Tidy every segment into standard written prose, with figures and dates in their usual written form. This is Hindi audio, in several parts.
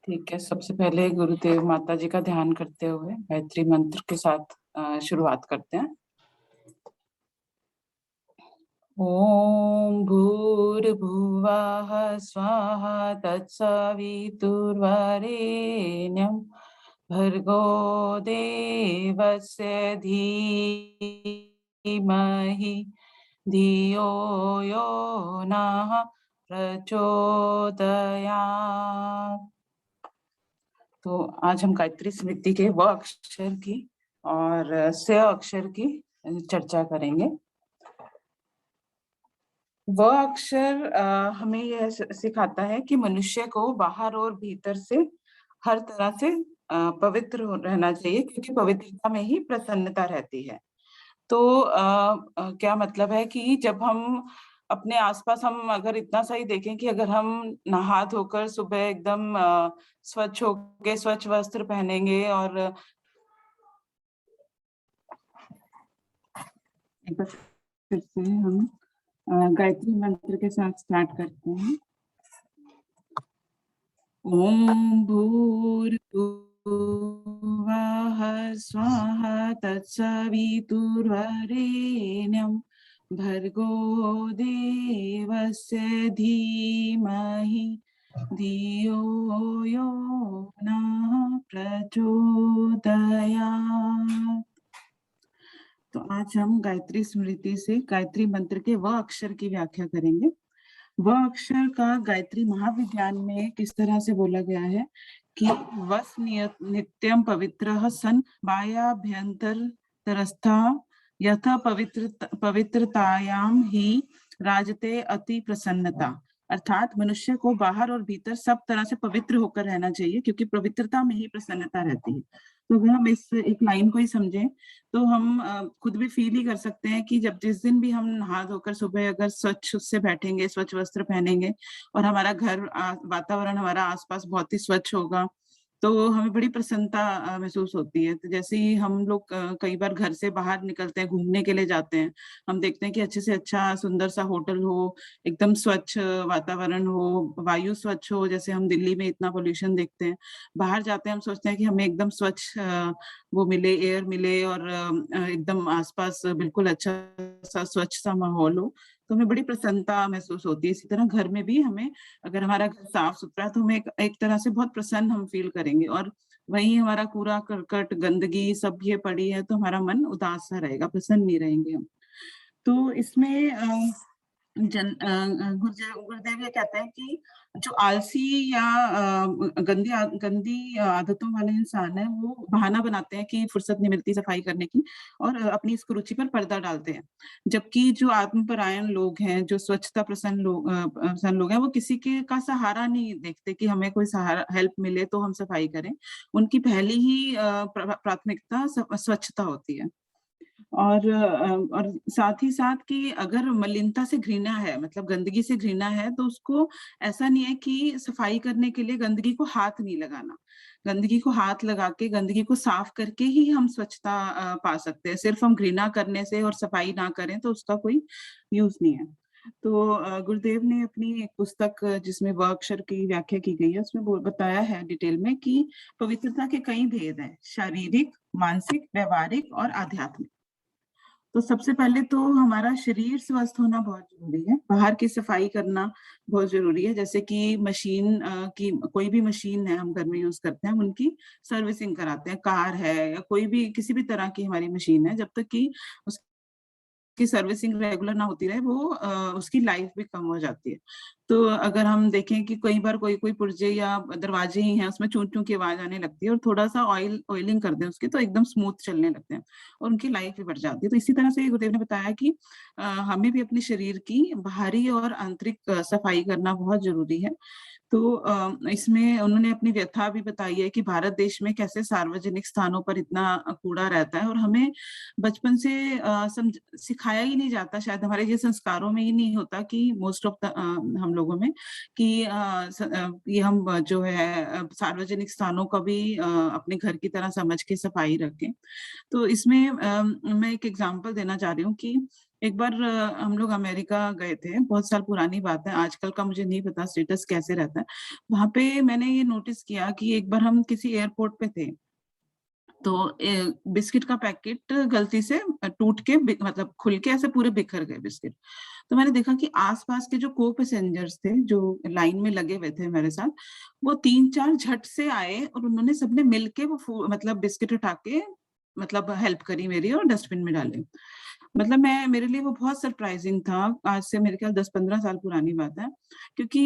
ठीक है, सबसे पहले गुरुदेव माता जी का ध्यान करते हुए गायत्री मंत्र के साथ शुरुआत करते हैं। ओम भूर्भुवः स्वाहा तत्सवितुर्वरेण्यं भर्गो देवस्य धीमहि धियो यो नः प्रचोदयात्। तो आज हम गायत्री स्मृति के व अक्षर की और स अक्षर की चर्चा करेंगे। व अक्षर हमें यह सिखाता है कि मनुष्य को बाहर और भीतर से हर तरह से पवित्र रहना चाहिए, क्योंकि पवित्रता में ही प्रसन्नता रहती है। तो क्या मतलब है कि जब हम अपने आसपास हम अगर इतना सही देखें कि अगर हम नहा धोकर सुबह एकदम स्वच्छ होके स्वच्छ वस्त्र पहनेंगे और एक बार फिर से हम गायत्री मंत्र के साथ स्टार्ट करते हैं। ओम भूर्भुवः स्वाहा तत्सवितुर्वरेण्यं भर्गो देवस्य धीमहि धियो यो नः प्रचोदयात्। तो आज हम गायत्री स्मृति से गायत्री मंत्र के व अक्षर की व्याख्या करेंगे। व अक्षर का गायत्री महाविज्ञान में किस तरह से बोला गया है कि वस नित्यम पवित्रः सन बाह्याभ्यंतर तरस्था यथा पवित्रतायाम ही राजते अति प्रसन्नता। अर्थात मनुष्य को बाहर और भीतर सब तरह से पवित्र होकर रहना चाहिए, क्योंकि पवित्रता में ही प्रसन्नता रहती है। तो अगर हम इस एक लाइन को ही समझें तो हम खुद भी फील ही कर सकते हैं कि जब जिस दिन भी हम नहा धोकर सुबह अगर स्वच्छ से बैठेंगे, स्वच्छ वस्त्र पहनेंगे और हमारा घर वातावरण हमारा आसपास बहुत ही स्वच्छ होगा, तो हमें बड़ी प्रसन्नता महसूस होती है। तो जैसे ही हम लोग कई बार घर से बाहर निकलते हैं, घूमने के लिए जाते हैं, हम देखते हैं कि अच्छे से अच्छा सुंदर सा होटल हो, एकदम स्वच्छ वातावरण हो, वायु स्वच्छ हो। जैसे हम दिल्ली में इतना पोल्यूशन देखते हैं, बाहर जाते हैं हम सोचते हैं कि हमें एकदम स्वच्छ वो मिले, एयर मिले और एकदम आसपास बिल्कुल अच्छा सा स्वच्छ सा माहौल हो, तो हमें बड़ी प्रसन्नता महसूस होती है। इसी तरह घर में भी हमें, अगर हमारा घर साफ सुथरा, तो हमें एक तरह से बहुत प्रसन्न हम फील करेंगे, और वहीं हमारा कूड़ा करकट गंदगी सब ये पड़ी है तो हमारा मन उदास सा रहेगा, प्रसन्न नहीं रहेंगे हम। तो इसमें गुरुदेव ये कहते हैं कि जो आलसी या गंदी आदतों वाले इंसान है, वो बहाना बनाते हैं कि फुर्सत नहीं मिलती सफाई करने की, और अपनी इस कुरुचि पर पर्दा डालते हैं। जबकि जो आत्मपरायण लोग हैं, जो स्वच्छता प्रसन्न लोग हैं, वो किसी के का सहारा नहीं देखते कि हमें कोई सहारा हेल्प मिले तो हम सफाई करें। उनकी पहली ही प्राथमिकता स्वच्छता होती है। और साथ ही साथ कि अगर मलिनता से घृणा है, मतलब गंदगी से घृणा है, तो उसको ऐसा नहीं है कि सफाई करने के लिए गंदगी को हाथ नहीं लगाना। गंदगी को हाथ लगा के, गंदगी को साफ करके ही हम स्वच्छता पा सकते हैं। सिर्फ हम घृणा करने से और सफाई ना करें तो उसका कोई यूज़ नहीं है। तो गुरुदेव ने अपनी एक पुस्तक जिसमें व अक्षर की व्याख्या की गई है, उसमें बताया है डिटेल में कि पवित्रता के कई भेद हैं: शारीरिक, मानसिक, व्यवहारिक और आध्यात्मिक। तो सबसे पहले तो हमारा शरीर स्वस्थ होना बहुत ज़रूरी है, बाहर की सफाई करना बहुत ज़रूरी है। जैसे कि मशीन की कोई भी मशीन है हम घर में यूज़ करते हैं, हम उनकी सर्विसिंग कराते हैं। कार है या कोई भी किसी भी तरह की हमारी मशीन है, जब तक कि उस की सर्विसिंग रेगुलर ना होती रहे, वो उसकी लाइफ भी कम हो जाती है। तो अगर हम देखें कि कई बार कोई पुर्जे या दरवाजे ही हैं, उसमें चूँ-चूँ की आवाज़ आने लगती है, और थोड़ा-सा ऑयलिंग कर दें उसकी, तो एकदम स्मूथ चलने लगते हैं और उनकी लाइफ भी बढ़ जाती है। तो इसी तरह से गुरुदेव ने बताया कि हमें भी अपने शरीर की बाहरी और आंतरिक सफाई करना बहुत ज़रूरी है। तो इसमें उन्होंने अपनी व्यथा भी बताई है कि भारत देश में कैसे सार्वजनिक स्थानों पर इतना कूड़ा रहता है, और हमें बचपन से सिखाया ही नहीं जाता, शायद हमारे ये संस्कारों में ही नहीं होता कि मोस्ट ऑफ द हम लोगों में कि ये हम जो है सार्वजनिक स्थानों का भी अपने घर की तरह समझ के सफाई रखें। तो इसमें मैं एक एग्जांपल देना चाह रही हूँ कि एक बार हम लोग अमेरिका गए थे, बहुत साल पुरानी बात है, आजकल का मुझे नहीं पता स्टेटस कैसे रहता है। वहाँ पे मैंने ये नोटिस किया कि एक बार हम किसी एयरपोर्ट पे थे, तो बिस्किट का पैकेट गलती से टूट के मतलब खुल के ऐसे पूरे बिखर गए बिस्किट। तो मैंने देखा कि आस-पास के जो को-पैसेंजर्स थे, जो लाइन में लगे हुए थे मेरे साथ, वो 3-4 झट से आए और उन्होंने सबने मिलके वो मतलब बिस्किट उठा के मतलब हेल्प करी मेरी और डस्टबिन में डाले। मतलब मैं मेरे लिए वो बहुत सरप्राइज़िंग था। आज से मेरे ख्याल 10-15 साल पुरानी बात है। क्योंकि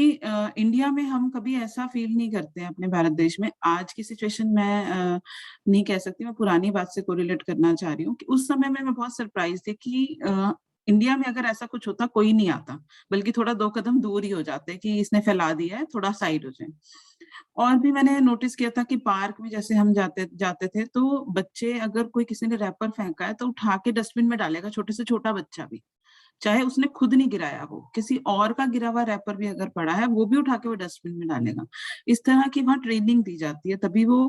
इंडिया में हम कभी ऐसा फ़ील नहीं करते हैं अपने भारत देश में। आज की सिचुएशन मैं नहीं कह सकती, मैं पुरानी बात से कोरिलेट करना चाह रही हूँ कि उस समय में मैं बहुत सरप्राइज़ थी कि इंडिया में अगर ऐसा कुछ होता कोई नहीं आता, बल्कि थोड़ा 2 कदम दूर ही हो जाते कि इसने फैला दिया है, थोड़ा साइड हो जाए। और भी मैंने नोटिस किया था कि पार्क में जैसे हम जाते जाते थे, तो बच्चे अगर कोई किसी ने रैपर फेंका है, तो उठा के डस्टबिन में डालेगा, छोटे से छोटा बच्चा भी। चाहे उसने खुद नहीं गिराया हो, किसी और का गिरा हुआ रैपर भी अगर पड़ा है, वो भी उठा के वो डस्टबिन में डालेगा। इस तरह की वहाँ ट्रेनिंग दी जाती है, तभी वो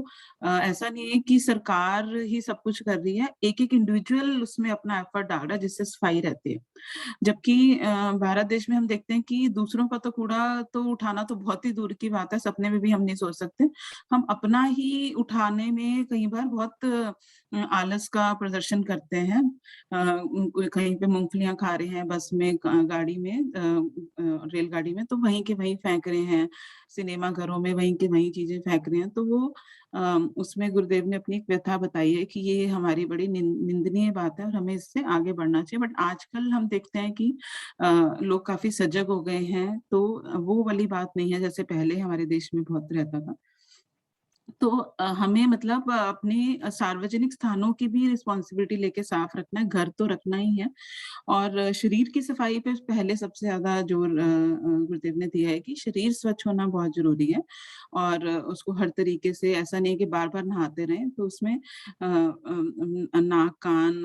ऐसा नहीं है कि सरकार ही सब कुछ कर रही है, एक-एक इंडिविजुअल उसमें अपना एफर्ट डाल रहा है, जिससे सफाई रहती है। जबकि भारत देश में हम देखते हैं कि दूसरों का तो कूड़ा तो उठाना तो बहुत ही दूर की बात है, सपने में भी हम नहीं सोच सकते। हम अपना ही उठाने में कई बार बहुत आलस का प्रदर्शन करते हैं। कोई कहीं पे मूँगफलियाँ खा रहे हैं बस में, गाड़ी में, रेलगाड़ी में, तो वहीं के वहीं फेंक रहे हैं। सिनेमा घरों में वहीं के वहीं चीज़ें फेंक रहे हैं। तो वो उसमें गुरुदेव ने अपनी एक व्यथा बताई है कि ये हमारी बड़ी निंदनीय बात है और हमें इससे आगे बढ़ना चाहिए। बट आजकल हम देखते हैं कि लोग काफ़ी सजग हो गए हैं, तो वो वाली बात नहीं है जैसे पहले हमारे देश में बहुत रहता था। तो हमें मतलब अपने सार्वजनिक स्थानों की भी रिस्पॉन्सिबिलिटी लेके साफ रखना है, घर तो रखना ही है और शरीर की सफाई पे पहले सबसे ज़्यादा जोर गुरुदेव ने दिया है कि शरीर स्वच्छ होना बहुत ज़रूरी है और उसको हर तरीके से ऐसा नहीं है कि बार-बार नहाते रहें, तो उसमें नाक, कान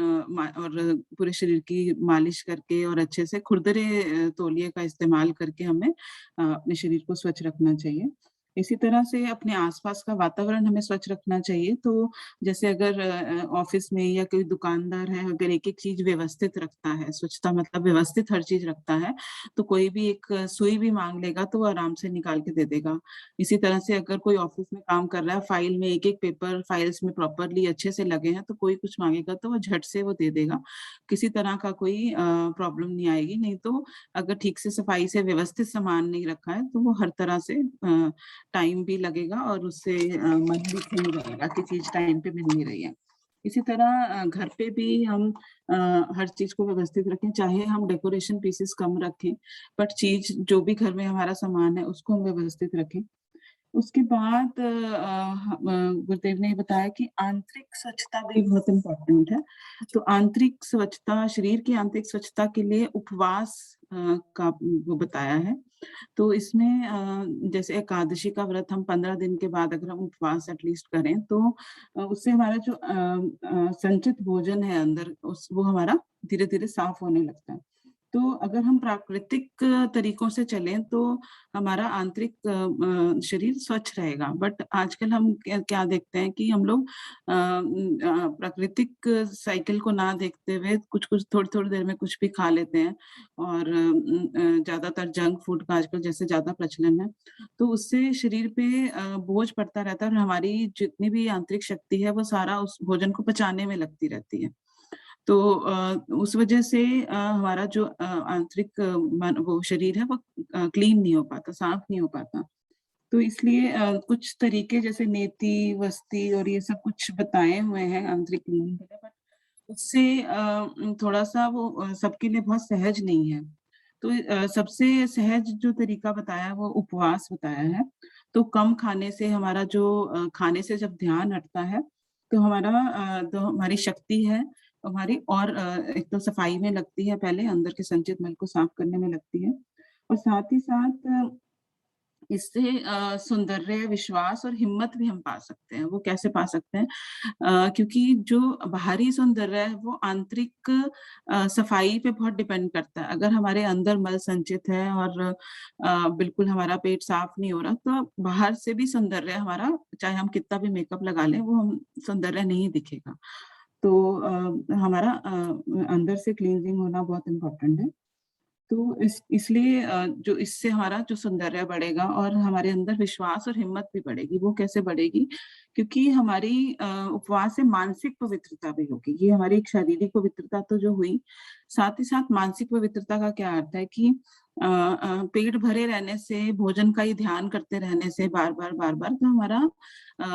और पूरे शरीर की मालिश करके और अच्छे से खुरदरे तौलिए का इस्तेमाल करके हमें अपने शरीर को स्वच्छ रखना चाहिए। इसी तरह से अपने आस-पास का वातावरण हमें स्वच्छ रखना चाहिए, तो जैसे अगर ऑफ़िस में या कोई दुकानदार है, अगर एक-एक चीज़ व्यवस्थित रखता है, स्वच्छता मतलब व्यवस्थित हर चीज़ रखता है, तो कोई भी एक सुई भी माँग लेगा तो वो आराम से निकाल के दे देगा। इसी तरह से अगर कोई ऑफ़िस में काम कर रहा है, फ़ाइल में एक-एक पेपर फ़ाइल्स में प्रॉपरली अच्छे से लगे हैं, तो कोई कुछ माँगेगा तो वो झट से वो दे देगा। किसी तरह का कोई प्रॉब्लम नहीं आएगी, नहीं तो अगर ठीक से सफाई से व्यवस्थित सामान नहीं रखा है, तो वो हर तरह से टाइम भी लगेगा और उससे मन भी नहीं रहेगा कि चीज़ टाइम पे मिल नहीं रही है। इसी तरह घर पे भी हम हर चीज़ को व्यवस्थित रखें, चाहे हम डेकोरेशन पीसेस कम रखें, बट चीज़ जो भी घर में हमारा सामान है, उसको हम व्यवस्थित रखें। उसके बाद गुरुदेव ने ये बताया कि आंतरिक स्वच्छता भी बहुत इम्पोर्टेंट है। तो आंतरिक स्वच्छता, शरीर की आंतरिक स्वच्छता के लिए उपवास का वो बताया है। तो इसमें जैसे एकादशी का व्रत हम 15 दिन के बाद अगर हम उपवास एटलीस्ट करें तो उससे हमारा जो संचित भोजन है अंदर वो हमारा धीरे-धीरे साफ होने लगता है। तो अगर हम प्राकृतिक तरीकों से चलें तो हमारा आंतरिक शरीर स्वच्छ रहेगा। बट आजकल हम क्या क्या देखते हैं कि हम लोग प्राकृतिक साइकिल को ना देखते हुए कुछ-कुछ थोड़ी-थोड़ी देर में कुछ भी खा लेते हैं और ज़्यादातर जंक फूड का आजकल जैसे ज़्यादा प्रचलन है। तो उससे शरीर पे बोझ पड़ता रहता है और हमारी जितनी भी आंतरिक शक्ति है वो सारा उस भोजन को पचाने में लगती रहती है। तो उस वजह से हमारा जो आंतरिक मन वो शरीर है वो क्लीन नहीं हो पाता, साफ नहीं हो पाता। तो इसलिए कुछ तरीके जैसे नेति, वस्ती और ये सब कुछ बताए हुए हैं आंतरिक क्लीनिंग के लिए, बट उससे थोड़ा-सा वो सबके लिए बहुत सहज नहीं है। तो सबसे सहज जो तरीका बताया है वो उपवास बताया है। तो कम खाने से हमारा जो खाने से जब ध्यान हटता है, तो हमारा जो हमारी शक्ति है, हमारी और एक तो सफाई में लगती है पहले, अंदर के संचित मल को साफ करने में लगती है और साथ ही साथ इससे सौंदर्य, विश्वास और हिम्मत भी हम पा सकते हैं। वो कैसे पा सकते हैं? क्योंकि जो बाहरी सौंदर्य है वो आंतरिक सफाई पे बहुत डिपेंड करता है। अगर हमारे अंदर मल संचित है और बिल्कुल हमारा पेट साफ नहीं हो रहा, तो बाहर से भी सौंदर्य हमारा चाहे हम कितना भी मेकअप लगा लें, वो हम सौंदर्य नहीं दिखेगा। तो हमारा अंदर से क्लींजिंग होना बहुत इम्पोर्टेंट है। तो इसलिए जो इससे हमारा जो सौंदर्य बढ़ेगा और हमारे अंदर विश्वास और हिम्मत भी बढ़ेगी। वो कैसे बढ़ेगी? क्योंकि हमारी उपवास से मानसिक पवित्रता भी होगी। ये हमारी एक शारीरिक पवित्रता तो जो हुई, साथ ही साथ मानसिक पवित्रता का क्या अर्थ है कि पेट भरे रहने से, भोजन का ही ध्यान करते रहने से बार-बार, बार-बार तो हमारा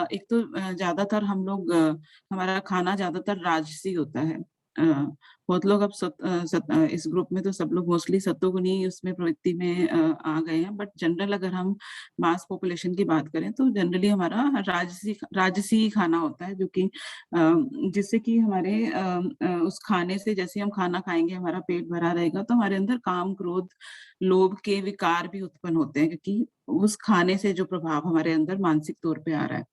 एक तो ज़्यादातर हम लोग हमारा खाना ज़्यादातर राजसी होता है। बहुत लोग अब इस ग्रुप में तो सब लोग मोस्टली सत्तोगुनी उसमें प्रवृत्ति में आ गए हैं, बट जनरल अगर हम मास पॉपुलेशन की बात करें तो जनरली हमारा राजसी राजसी खाना होता है, जो कि जिससे कि हमारे उस खाने से जैसे हम खाना खाएँगे हमारा पेट भरा रहेगा तो हमारे अंदर काम, क्रोध, लोभ के विकार भी उत्पन्न होते हैं, क्योंकि उस खाने से जो प्रभाव हमारे अंदर मानसिक तौर पे आ रहा है।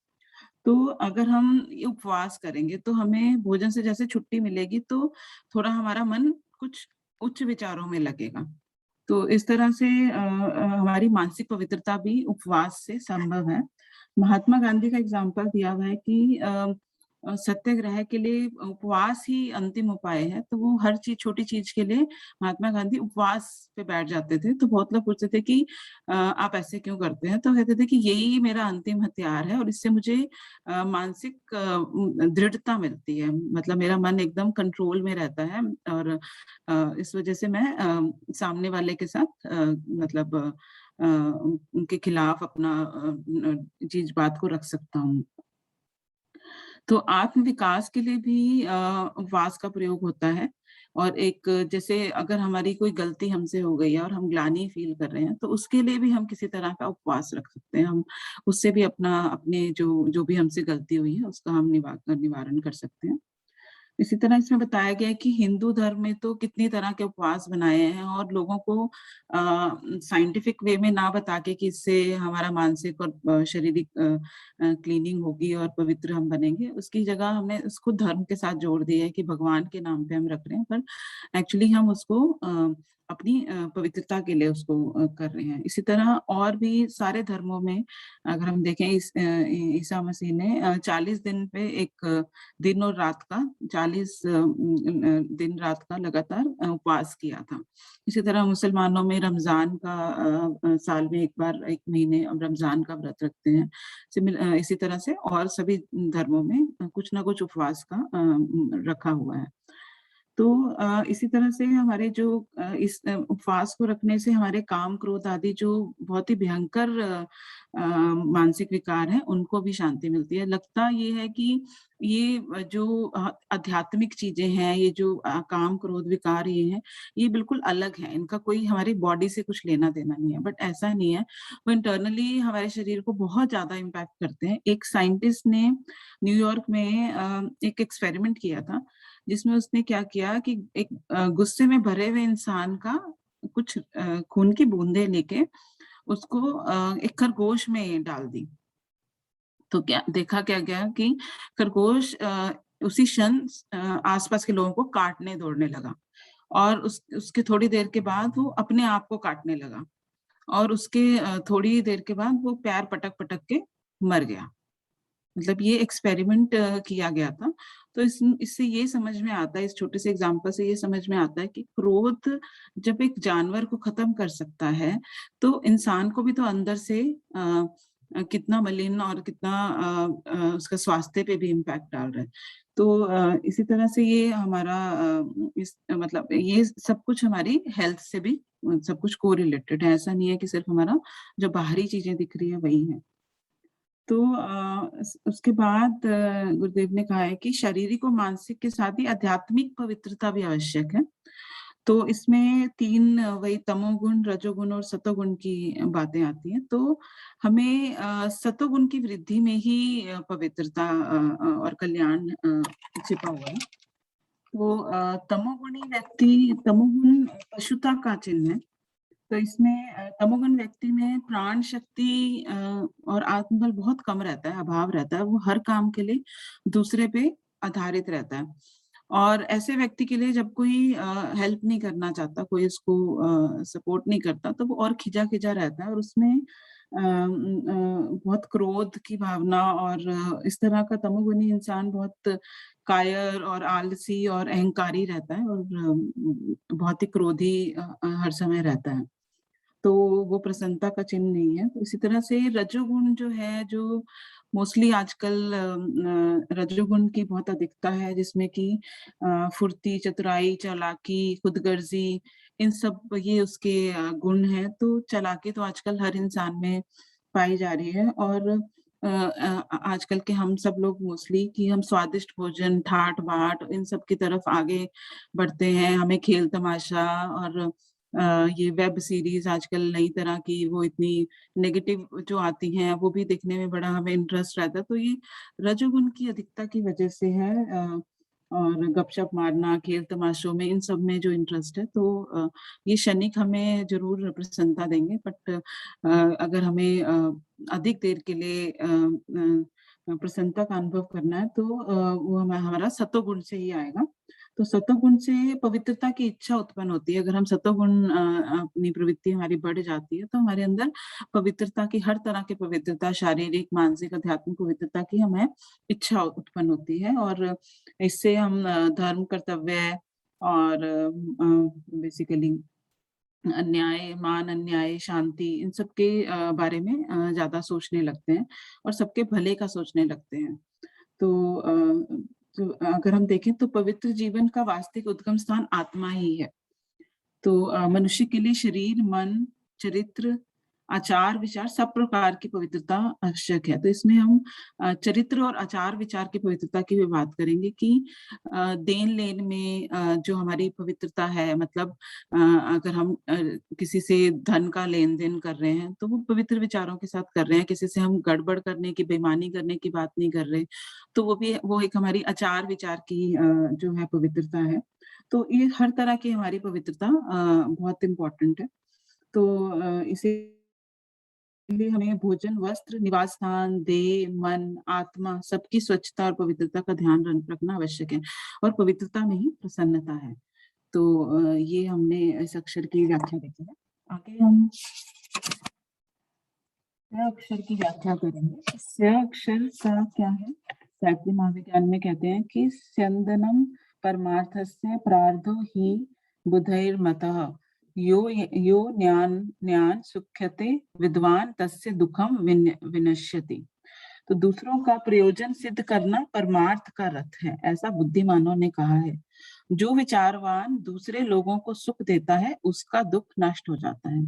तो अगर हम ये उपवास करेंगे तो हमें भोजन से जैसे छुट्टी मिलेगी तो थोड़ा हमारा मन कुछ उच्च विचारों में लगेगा। तो इस तरह से हमारी मानसिक पवित्रता भी उपवास से संभव है। महात्मा गांधी का एग्ज़ाम्पल दिया हुआ है कि सत्याग्रह के लिए उपवास ही अंतिम उपाय है, तो वो हर चीज़ छोटी चीज़ के लिए महात्मा गांधी उपवास पे बैठ जाते थे। तो बहुत लोग पूछते थे कि आप ऐसे क्यों करते हैं? तो कहते थे कि यही मेरा अंतिम हथियार है और इससे मुझे मानसिक दृढ़ता मिलती है। मतलब मेरा मन एकदम कंट्रोल में रहता है और इस वजह से मैं सामने वाले के साथ मतलब उनके खिलाफ अपना चीज़ बात को रख सकता हूँ। तो आत्म विकास के लिए भी उपवास का प्रयोग होता है और एक जैसे अगर हमारी कोई गलती हमसे हो गई है और हम ग्लानि फ़ील कर रहे हैं, तो उसके लिए भी हम किसी तरह का उपवास रख सकते हैं। हम उससे भी अपने जो जो भी हमसे गलती हुई है, उसका हम निवारण कर सकते हैं। इसी तरह इसमें बताया गया है कि हिंदू धर्म में तो कितनी तरह के उपवास बनाए हैं और लोगों को साइंटिफिक वे में ना बता के कि इससे हमारा मानसिक और शारीरिक क्लीनिंग होगी और पवित्र हम बनेंगे। उसकी जगह हमने उसको धर्म के साथ जोड़ दिया है कि भगवान के नाम पे हम रख रहे हैं, पर एक्चुअली हम उसको अपनी पवित्रता के लिए उसको कर रहे हैं। इसी तरह और भी सारे धर्मों में अगर हम देखें ईसा मसीह ने 40 दिन पे एक दिन और रात का 40 दिन रात का लगातार उपवास किया था। इसी तरह मुसलमानों में रमज़ान का साल में 1 बार 1 महीने रमज़ान का व्रत रखते हैं। इसी तरह से और सभी धर्मों में कुछ ना कुछ उपवास का रखा हुआ है। तो इसी तरह से हमारे जो इस उपवास को रखने से हमारे काम, क्रोध आदि जो बहुत ही भयंकर मानसिक विकार हैं, उनको भी शांति मिलती है। लगता ये है कि ये जो आध्यात्मिक चीज़ें हैं, ये जो काम, क्रोध, विकार ये हैं, ये बिल्कुल अलग हैं। इनका कोई हमारी बॉडी से कुछ लेना-देना नहीं है, बट ऐसा नहीं है। वो इंटरनली हमारे शरीर को बहुत ज़्यादा इम्पैक्ट करते हैं। एक साइंटिस्ट ने न्यूयॉर्क में एक एक्सपेरिमेंट किया था, जिसमें उसने क्या किया कि एक गुस्से में भरे हुए इंसान का कुछ खून की बूँदें लेके उसको एक खरगोश में डाल दी। तो क्या गया कि खरगोश उसी क्षण आस-पास के लोगों को काटने दौड़ने लगा और उसके थोड़ी देर के बाद वो अपने आप को काटने लगा और उसके थोड़ी देर के बाद वो पैर पटक-पटक के मर गया। मतलब ये एक्सपेरिमेंट किया गया था। तो इससे ये समझ में आता है, इस छोटे से एग्ज़ाम्पल से ये समझ में आता है कि क्रोध जब एक जानवर को ख़त्म कर सकता है, तो इंसान को भी तो अंदर से कितना मलिन और कितना उसका स्वास्थ्य पे भी इम्पैक्ट डाल रहा है। तो इसी तरह से ये हमारा इस मतलब ये सब कुछ हमारी हेल्थ से भी सब कुछ कोरिलेटेड है। ऐसा नहीं है कि सिर्फ़ हमारा जो बाहरी चीज़ें दिख रही हैं, वही हैं। तो उसके बाद गुरुदेव ने कहा है कि शारीरिक और मानसिक के साथ ही आध्यात्मिक पवित्रता भी आवश्यक है। तो इसमें 3 वही तमोगुण, रजोगुण और सतोगुण की बातें आती हैं। तो हमें सतोगुण की वृद्धि में ही पवित्रता और कल्याण छिपा हुआ है। तो तमोगुण पशुता का चिन्ह है। तो इसमें तमोगुण व्यक्ति में प्राण शक्ति और आत्मबल बहुत कम रहता है, अभाव रहता है। वो हर काम के लिए दूसरे पे आधारित रहता है। और ऐसे व्यक्ति के लिए जब कोई हेल्प नहीं करना चाहता, कोई उसको सपोर्ट नहीं करता, तो वो और खिजा-खिजा रहता है और उसमें बहुत क्रोध की भावना और इस तरह का तमोगुणी इंसान बहुत कायर और आलसी और अहंकारी रहता है और बहुत ही क्रोधी हर समय रहता है। तो वो प्रसन्नता का चिन्ह नहीं है। तो इसी तरह से रजोगुण जो है, जो मोस्टली आजकल रजोगुण की बहुत अधिकता है, जिसमें कि फुर्ती, चतुराई, चालाकी, खुदगर्ज़ी, इन सब ये उसके गुण हैं। तो चालाकी तो आजकल हर इंसान में पाई जा रही है और आजकल के हम सब लोग मोस्टली कि हम स्वादिष्ट भोजन, ठाट-बाट इन सब की तरफ आगे बढ़ते हैं। हमें खेल-तमाशा और ये वेब सीरीज़ आजकल नई तरह की वो इतनी नेगेटिव जो आती हैं, वो भी देखने में बड़ा हमें इंटरेस्ट रहता है। तो ये रजोगुण की अधिकता की वजह से है और गपशप मारना, खेल-तमाशों में इन सब में जो इंटरेस्ट है। तो ये क्षणिक हमें ज़रूर प्रसन्नता देंगे बट अगर हमें अधिक देर के लिए प्रसन्नता का अनुभव करना है तो वो हमारा सत्वगुण से ही आएगा। तो सत्वगुण से पवित्रता की इच्छा उत्पन्न होती है। अगर हम सत्वगुण अपनी प्रवृत्ति हमारी बढ़ जाती है, तो हमारे अंदर पवित्रता की हर तरह की पवित्रता, शारीरिक, मानसिक, आध्यात्मिक पवित्रता की हमें इच्छा उत्पन्न होती है और इससे हम धर्म, कर्तव्य और बेसिकली अन्याय, मान अन्याय, शांति इन सब के बारे में ज़्यादा सोचने लगते हैं और सबके भले का सोचने लगते हैं। तो अगर हम देखें तो पवित्र जीवन का वास्तविक उद्गम स्थान आत्मा ही है। तो मनुष्य के लिए शरीर, मन, चरित्र, आचार-विचार सब प्रकार की पवित्रता आवश्यक है। तो इसमें हम चरित्र और आचार-विचार की पवित्रता की भी बात करेंगे कि देन-लेन में जो हमारी पवित्रता है मतलब अगर हम किसी से धन का लेन-देन कर रहे हैं, तो वो पवित्र विचारों के साथ कर रहे हैं। किसी से हम गड़बड़ करने की, बेईमानी करने की बात नहीं कर रहे, तो वो एक हमारी आचार-विचार की जो है पवित्रता है। तो ये हर तरह की हमारी पवित्रता बहुत इम्पोर्टेंट है। तो इसीलिए हमें भोजन, वस्त्र, निवास स्थान, देह, मन, आत्मा सबकी स्वच्छता और पवित्रता का ध्यान रखना आवश्यक है और पवित्रता में ही प्रसन्नता है। तो ये हमने इस अक्षर की व्याख्या देखी है। आगे हम स अक्षर की व्याख्या करेंगे। स अक्षर का क्या है? साहित्य महाविज्ञान में कहते हैं कि स्यंदनम परमार्थस्य प्रार्धो हि बुधैर्मतः यो न्यान सुख्यते विद्वान तस्य दुःखम विनश्यति। तो दूसरों का प्रयोजन सिद्ध करना परमार्थ का रथ है, ऐसा बुद्धिमानों ने कहा है। जो विचारवान दूसरे लोगों को सुख देता है, उसका दुःख नष्ट हो जाता है।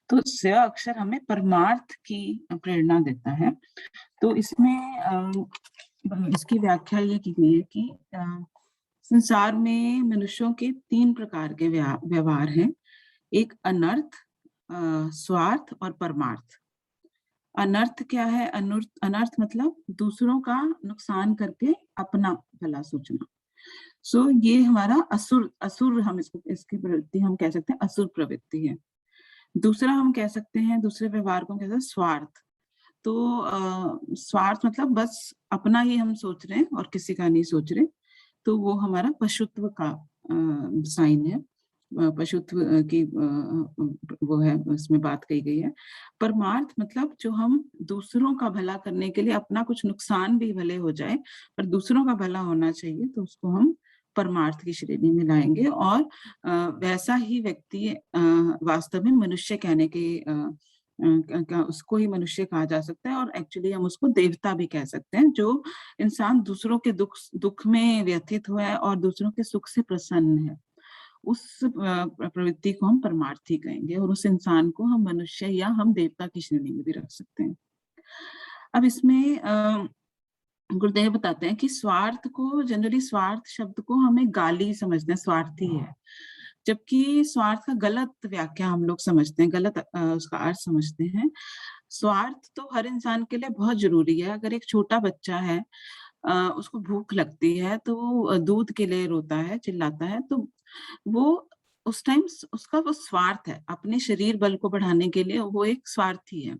तो स अक्षर हमें परमार्थ की प्रेरणा देता है। तो इसमें इसकी व्याख्या ये की गई है कि संसार में मनुष्यों के 3 प्रकार के व्यवहार हैं। एक अनर्थ, स्वार्थ और परमार्थ। अनर्थ क्या है? अनर्थ मतलब दूसरों का नुकसान करके अपना भला सोचना। ये हमारा असुर असुर हम इसकी प्रवृत्ति हम कह सकते हैं असुर प्रवृत्ति है। दूसरा हम कह सकते हैं दूसरे व्यवहार को हम कहते हैं स्वार्थ। तो स्वार्थ मतलब बस अपना ही हम सोच रहे हैं और किसी का नहीं सोच रहे। तो वो हमारा पशुत्व का साइन है। पशुत्व की वो है उसमें बात कही गई है। परमार्थ मतलब जो हम दूसरों का भला करने के लिए अपना कुछ नुकसान भी भले हो जाए, पर दूसरों का भला होना चाहिए तो उसको हम परमार्थ की श्रेणी में लाएँगे और वैसा ही व्यक्ति वास्तव में मनुष्य कहने के क्या उसको ही मनुष्य कहा जा सकता है और एक्चुअली हम उसको देवता भी कह सकते हैं, जो इंसान दूसरों के दुःख में व्यथित हुआ है और दूसरों के सुख से प्रसन्न है। उस प्रवृत्ति को हम परमार्थी कहेंगे और उस इंसान को हम मनुष्य या हम देवता की श्रेणी में भी रख सकते हैं। अब इसमें गुरुदेव बताते हैं कि स्वार्थ को जनरली स्वार्थ शब्द को हमें गाली समझते हैं, स्वार्थी है। जबकि स्वार्थ का गलत व्याख्या हम लोग समझते हैं, गलत उसका अर्थ समझते हैं। स्वार्थ तो हर इंसान के लिए बहुत ज़रूरी है। अगर एक छोटा बच्चा है उसको भूख लगती है तो वो दूध के लिए रोता है, चिल्लाता है तो वो उस टाइम उसका वो स्वार्थ है। अपने शरीर बल को बढ़ाने के लिए वो एक स्वार्थी है।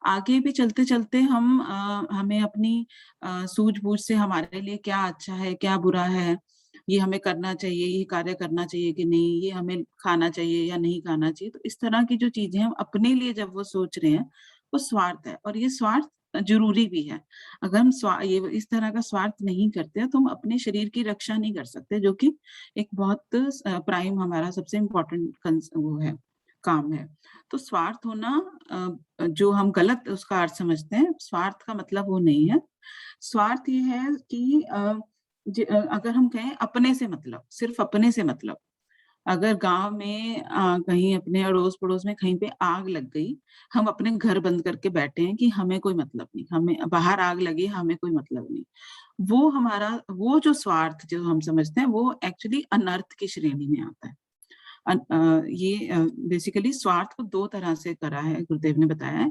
आगे भी चलते-चलते हमें अपनी सूझबूझ से हमारे लिए क्या अच्छा है, क्या बुरा है, ये हमें करना चाहिए, ये कार्य करना चाहिए कि नहीं, ये हमें खाना चाहिए या नहीं खाना चाहिए। तो इस तरह की जो चीज़ें हम अपने लिए जब वो सोच रहे हैं, वो स्वार्थ है, और ये स्वार्थ ज़रूरी भी है। अगर हम ये इस तरह का स्वार्थ नहीं करते तो हम अपने शरीर की रक्षा नहीं कर सकते, जो कि एक बहुत प्राइम हमारा सबसे इम्पोर्टेंट वो है, काम है। तो स्वार्थ होना जो हम गलत उसका अर्थ समझते हैं, स्वार्थ का मतलब वो नहीं है। स्वार्थ ये है कि अगर हम कहें अपने से मतलब, सिर्फ़ अपने से मतलब। अगर गाँव में कहीं अपने अड़ोस-पड़ोस में कहीं पे आग लग गई, हम अपने घर बंद करके बैठे हैं कि हमें कोई मतलब नहीं, हमें बाहर आग लगी, हमें कोई मतलब नहीं। वो जो स्वार्थ जो हम समझते हैं, वो एक्चुअली अनर्थ की श्रेणी में आता है। ये बेसिकली स्वार्थ को 2 तरह से करा है, गुरुदेव ने बताया है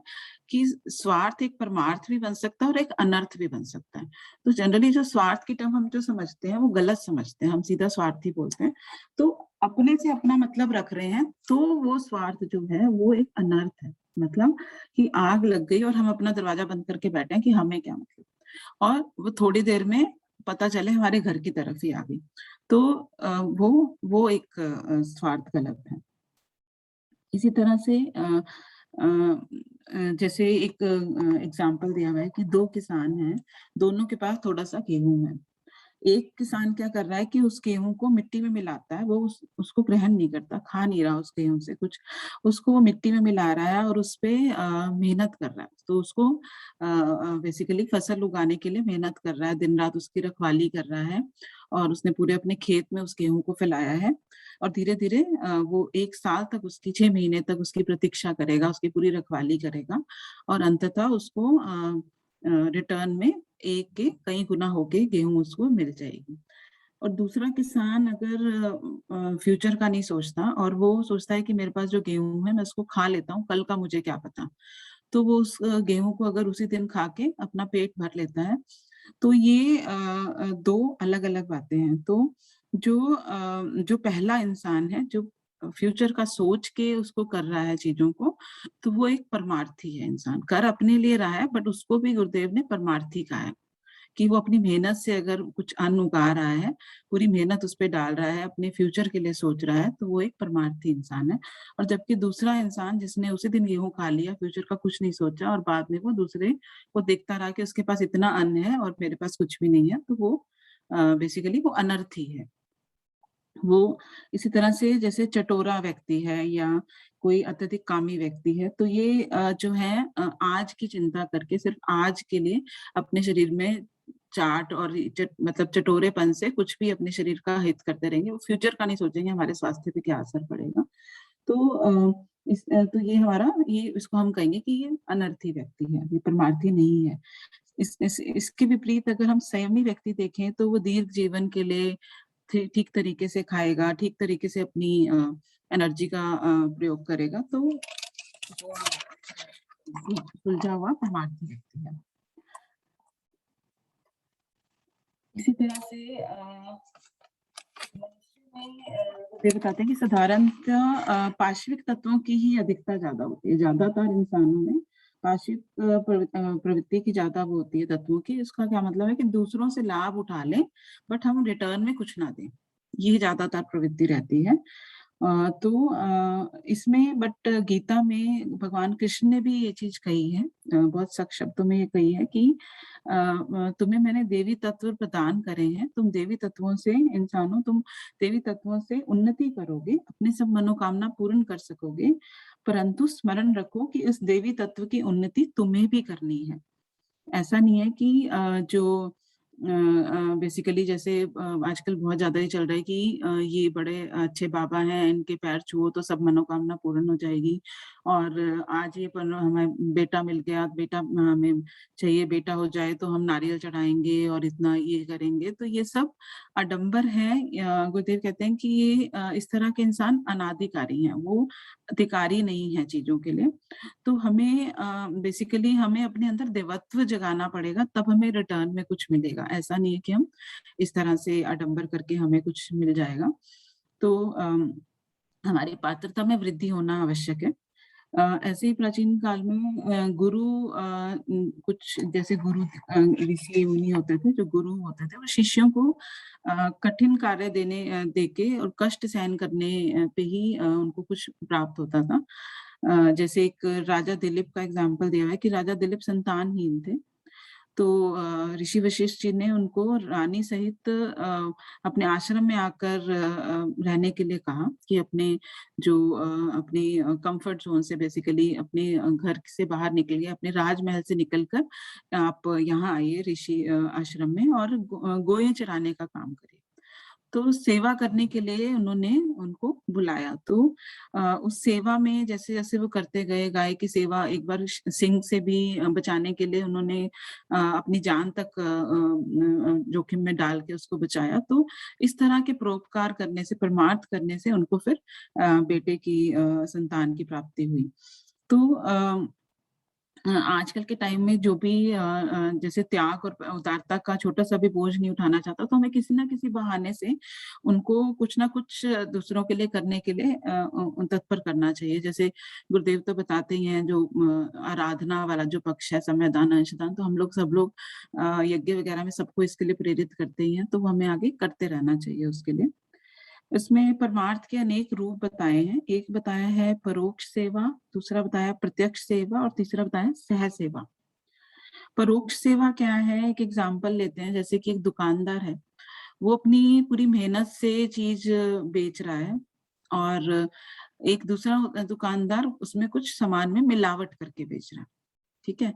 कि स्वार्थ एक परमार्थ भी बन सकता है और एक अनर्थ भी बन सकता है। तो जनरली जो स्वार्थ की टर्म हम जो समझते हैं, वो गलत समझते हैं, हम सीधा स्वार्थी बोलते हैं। तो अपने से अपना मतलब रख रहे हैं, तो वो स्वार्थ जो है, वो एक अनर्थ है। मतलब कि आग लग गई और हम अपना दरवाज़ा बंद करके बैठे हैं कि हमें क्या मतलब? और वो थोड़ी देर में पता चले हमारे घर की तरफ ही आ गई। तो वो एक स्वार्थ गलत है। इसी तरह से अ जैसे एक एग्ज़ाम्पल दिया हुआ है कि 2 किसान हैं, दोनों के पास थोड़ा-सा गेहूँ है। एक किसान क्या कर रहा है कि उस गेहूँ को मिट्टी में मिलाता है, वो उसको ग्रहण नहीं करता, खा नहीं रहा उस गेहूँ से कुछ, उसको वो मिट्टी में मिला रहा है और उसपे मेहनत कर रहा है। तो उसको बेसिकली फसल उगाने के लिए मेहनत कर रहा है, दिन-रात उसकी रखवाली कर रहा है और उसने पूरे अपने खेत में उस गेहूँ को फैलाया है और धीरे-धीरे वो 1 साल तक उसकी 6 महीने तक उसकी प्रतीक्षा करेगा, उसकी पूरी रखवाली करेगा और अंततः उसको रिटर्न में एक के कई गुना होके गेहूँ उसको मिल जाएगी। और दूसरा किसान अगर फ्यूचर का नहीं सोचता और वो सोचता है कि मेरे पास जो गेहूँ है मैं उसको खा लेता हूँ, कल का मुझे क्या पता। तो वो उस गेहूँ को अगर उसी दिन खा के अपना पेट भर लेता है, तो ये 2 अलग-अलग बातें हैं। तो जो पहला इंसान है, जो फ्यूचर का सोच के उसको कर रहा है चीज़ों को, तो वो एक परमार्थी है इंसान। कर अपने लिए रहा है बट उसको भी गुरुदेव ने परमार्थी कहा है, कि वो अपनी मेहनत से अगर कुछ अन्न उगा रहा है, पूरी मेहनत उस पे डाल रहा है, अपने फ्यूचर के लिए सोच रहा है, तो वो एक परमार्थी इंसान है। और जबकि दूसरा इंसान जिसने उसी दिन गेहूँ खा लिया, फ्यूचर का कुछ नहीं सोचा और बाद में वो दूसरे को देखता रहा कि उसके पास इतना अन्न है और मेरे पास कुछ भी नहीं है, तो वो बेसिकली वो अनर्थी है। वो इसी तरह से जैसे चटोरा व्यक्ति है या कोई अत्यधिक कामी व्यक्ति है, तो ये जो है आज की चिंता करके सिर्फ़ आज के लिए अपने शरीर में चाट और मतलब चटोरेपन से कुछ भी अपने शरीर का हित करते रहेंगे। वो फ्यूचर का नहीं सोचेंगे हमारे स्वास्थ्य पे क्या असर पड़ेगा। तो तो ये हमारा ये इसको हम कहेंगे कि ये अनर्थी व्यक्ति है, ये परमार्थी नहीं है। इसके विपरीत अगर हम संयमी व्यक्ति देखें तो वो दीर्घ जीवन के लिए ठीक तरीके से खाएगा, ठीक तरीके से अपनी एनर्जी का प्रयोग करेगा, तो वो सुलझा हुआ परमार्थी व्यक्ति है। इसी तरह से मनुष्य में ये बताते हैं कि साधारणतः पार्श्विक तत्वों की ही अधिकता ज़्यादा होती है। ज़्यादातर इंसानों में पार्श्विक प्रवृत्ति की ज़्यादा वो होती है तत्वों की। इसका क्या मतलब है कि दूसरों से लाभ उठा लें, बट हम रिटर्न में कुछ ना दें। ये ज़्यादातर प्रवृत्ति रहती है। इसमें बट गीता में भगवान कृष्ण ने भी ये चीज़ कही है, बहुत सख्त शब्दों में ये कही है कि तुम्हें मैंने देवी तत्व प्रदान करे हैं, तुम देवी तत्वों से इंसानों तुम देवी तत्वों से उन्नति करोगे, अपनी सब मनोकामना पूर्ण कर सकोगे, परंतु स्मरण रखो कि इस देवी तत्व की उन्नति तुम्हें भी करनी है। ऐसा नहीं है कि बेसिकली जैसे आजकल बहुत ज़्यादा ये चल रहा है कि ये बड़े अच्छे बाबा हैं, इनके पैर छुओ तो सब मनोकामना पूर्ण हो जाएगी और आज ये पर हमें बेटा मिल गया, बेटा हमें चाहिए बेटा हो जाए तो हम नारियल चढ़ाएँगे और इतना ये करेंगे। तो ये सब आडंबर है। गुरुदेव कहते हैं कि ये इस तरह के इंसान अनाधिकारी हैं, वो अधिकारी नहीं है चीज़ों के लिए। तो हमें बेसिकली हमें अपने अंदर देवत्व जगाना पड़ेगा तब हमें रिटर्न में कुछ मिलेगा। ऐसा नहीं है कि हम इस तरह से आडंबर करके हमें कुछ मिल जाएगा। तो हमारी पात्रता में वृद्धि होना आवश्यक है। ऐसे ही प्राचीन काल में गुरु कुछ जैसे गुरु ऋषि मुनि होते थे, जो गुरु होते थे, वो शिष्यों को कठिन कार्य देके और कष्ट सहन करने पे ही उनको कुछ प्राप्त होता था। जैसे एक राजा दिलीप का एग्जाम्पल दिया हुआ है कि राजा दिलीप संतानहीन थे। तो ऋषि वशिष्ठ जी ने उनको रानी सहित अपने आश्रम में आकर रहने के लिए कहा कि अपने जो अपनी कंफर्ट ज़ोन से बेसिकली अपने घर से बाहर निकलिए, अपने राजमहल से निकलकर आप यहाँ आइए ऋषि आश्रम में और गोएँ चराने का काम करिए। तो सेवा करने के लिए उन्होंने उनको बुलाया। तो उस सेवा में जैसे-जैसे वो करते गए, गाय की सेवा एक बार सिंह से भी बचाने के लिए उन्होंने अपनी जान तक जोखिम में डाल के उसको बचाया। तो इस तरह के परोपकार करने से, परमार्थ करने से उनको फिर बेटे की संतान की प्राप्ति हुई। तो आजकल के टाइम में जो भी जैसे त्याग और उदारता का छोटा-सा भी बोझ नहीं उठाना चाहता, तो हमें किसी न किसी बहाने से उनको कुछ न कुछ दूसरों के लिए करने के लिए तत्पर करना चाहिए। जैसे गुरुदेव तो बताते ही हैं जो आराधना वाला जो पक्ष है समय दान, अंशदान, तो हम लोग सब लोग यज्ञ वगैरह में सबको इसके लिए प्रेरित करते ही हैं, तो वो हमें आगे करते रहना चाहिए उसके लिए। इसमें परमार्थ के अनेक रूप बताए हैं। एक बताया है परोक्ष सेवा, दूसरा बताया प्रत्यक्ष सेवा और तीसरा बताया सह सेवा। परोक्ष सेवा क्या है? एक एग्ज़ाम्पल लेते हैं, जैसे कि एक दुकानदार है, वो अपनी पूरी मेहनत से चीज़ बेच रहा है और एक दूसरा दुकानदार उसमें कुछ सामान में मिलावट करके बेच रहा है, ठीक है?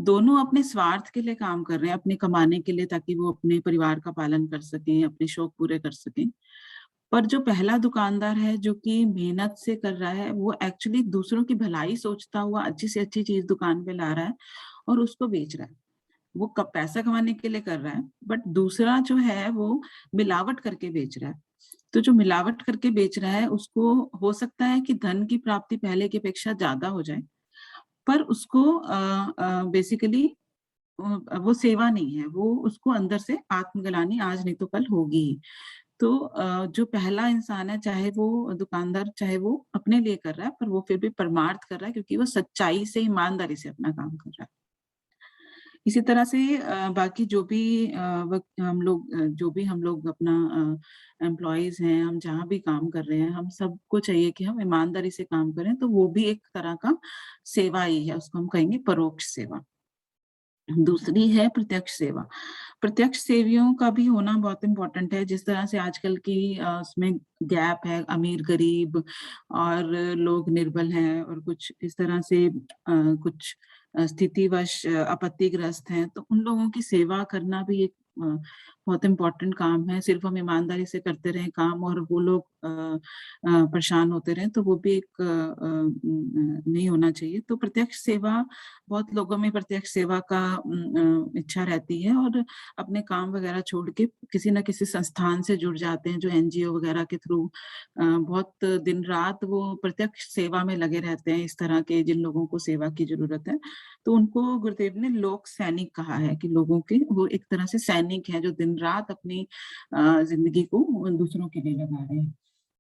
दोनों अपने स्वार्थ के लिए काम कर रहे हैं, अपने कमाने के लिए ताकि वो अपने परिवार का पालन कर सकें, अपने शौक पूरे कर सकें। पर जो पहला दुकानदार है जो कि मेहनत से कर रहा है, वो एक्चुअली दूसरों की भलाई सोचता हुआ अच्छी से अच्छी चीज़ दुकान पे ला रहा है और उसको बेच रहा है। वो क पैसा कमाने के लिए कर रहा है, बट दूसरा जो है वो मिलावट करके बेच रहा है। तो जो मिलावट करके बेच रहा है उसको हो सकता है कि धन की प्राप्ति पहले की अपेक्षा ज़्यादा हो जाए, पर उसको बेसिकली वो सेवा नहीं है, वो उसको अंदर से आत्मग्लानि आज नहीं तो कल होगी ही। तो जो पहला इंसान है, चाहे वो दुकानदार, चाहे वो अपने लिए कर रहा है, पर वो फिर भी परमार्थ कर रहा है क्योंकि वो सच्चाई से, ईमानदारी से अपना काम कर रहा है। इसी तरह से बाकी जो भी जो भी हम लोग अपना एम्प्लॉइज़ हैं, हम जहाँ भी काम कर रहे हैं, हम सबको चाहिए कि हम ईमानदारी से काम करें, तो वो भी एक तरह का सेवा ही है, उसको हम कहेंगे परोक्ष सेवा। दूसरी है प्रत्यक्ष सेवा। प्रत्यक्ष सेवियों का भी होना बहुत इम्पोर्टेंट है, जिस तरह से आजकल की उसमें गैप है, अमीर-गरीब और लोग निर्बल हैं और कुछ इस तरह से कुछ स्थितिवश आपत्तिग्रस्त हैं, तो उन लोगों की सेवा करना भी एक बहुत इम्पोर्टेंट काम है। सिर्फ़ हम ईमानदारी से करते रहें काम और वो लोग परेशान होते रहें, तो वो भी एक नहीं होना चाहिए। तो प्रत्यक्ष सेवा, बहुत लोगों में प्रत्यक्ष सेवा का इच्छा रहती है और अपने काम वगैरह छोड़ के किसी न किसी संस्थान से जुड़ जाते हैं, जो एनजीओ वगैरह के थ्रू बहुत दिन-रात वो प्रत्यक्ष सेवा में लगे रहते हैं, इस तरह के जिन लोगों को सेवा की ज़रूरत है। तो उनको गुरुदेव ने लोक सैनिक कहा है कि लोगों के वो एक तरह से सैनिक हैं, जो दिन-रात अपनी ज़िंदगी को दूसरों के लिए लगा रहे हैं।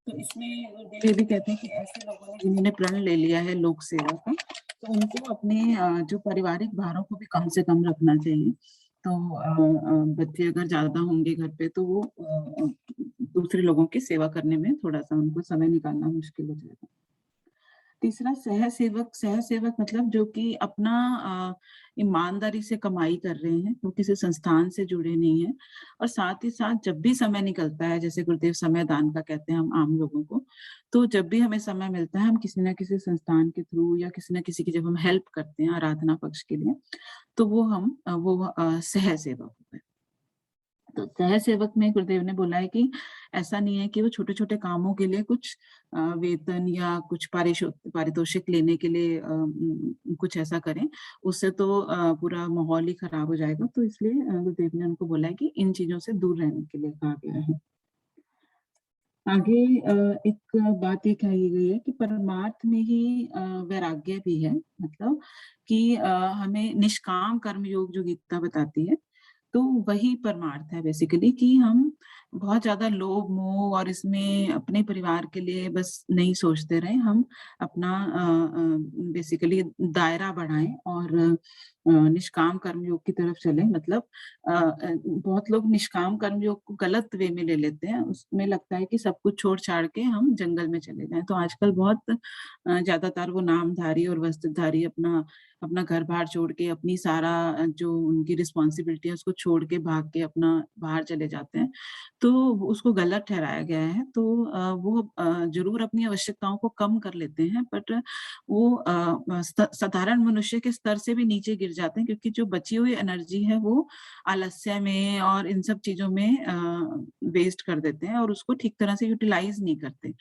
तो इसमें गुरुदेव ये भी कहते हैं कि ऐसे लोगों ने जिन्होंने प्रण ले लिया है लोक सेवा का, तो उनको अपने जो पारिवारिक भारों को भी कम से कम रखना चाहिए। तो बच्चे अगर ज़्यादा होंगे घर पे तो वो दूसरे लोगों की सेवा करने में थोड़ा-सा उनको समय निकालना मुश्किल हो जाएगा। तीसरा सहसेवक मतलब जो कि अपना ईमानदारी से कमाई कर रहे हैं, वो किसी संस्थान से जुड़े नहीं हैं और साथ ही साथ जब भी समय निकलता है, जैसे गुरुदेव समय दान का कहते हैं हम आम लोगों को, तो जब भी हमें समय मिलता है, हम किसी न किसी संस्थान के थ्रू या किसी न किसी की जब हम हेल्प करते हैं आराधना पक्ष के लिए, तो वो सहसेवक हो गए। तो सहसेवक में गुरुदेव ने बोला है कि ऐसा नहीं है कि वो छोटे-छोटे कामों के लिए कुछ वेतन या कुछ पारितोषिक लेने के लिए कुछ ऐसा करें, उससे तो पूरा माहौल ही खराब हो जाएगा। तो इसलिए गुरुदेव ने उनको बोला है कि इन चीज़ों से दूर रहने के लिए कहा गया है। आगे एक बात ये कही गई है कि परमार्थ में ही वैराग्य भी है, मतलब कि हमें निष्काम कर्म योग जो गीता बताती है, तो वही परमार्थ है बेसिकली कि हम बहुत ज़्यादा लोभ मोह और इसमें अपने परिवार के लिए बस नहीं सोचते रहें, हम अपना बेसिकली दायरा बढ़ाएँ और निष्काम कर्मयोग की तरफ चलें। मतलब बहुत लोग निष्काम कर्मयोग को गलत वे में ले लेते हैं, उसमें लगता है कि सब कुछ छोड़-छाड़ के हम जंगल में चले जाएँ। तो आजकल बहुत ज़्यादातर वो नामधारी और वस्त्रधारी अपना अपना घर-बार छोड़ के, अपनी सारा जो उनकी रिस्पॉन्सिबिलिटी है उसको छोड़ के भाग के अपना बाहर चले जाते हैं। तो उसको गलत ठहराया गया है। तो वो ज़रूर अपनी आवश्यकताओं को कम कर लेते हैं, बट वो साधारण मनुष्य के स्तर से भी नीचे गिर जाते हैं, क्योंकि जो बची हुई एनर्जी है वो आलस्य में और इन सब चीज़ों में वेस्ट कर देते हैं और उसको ठीक तरह से यूटिलाइज़ नहीं करते।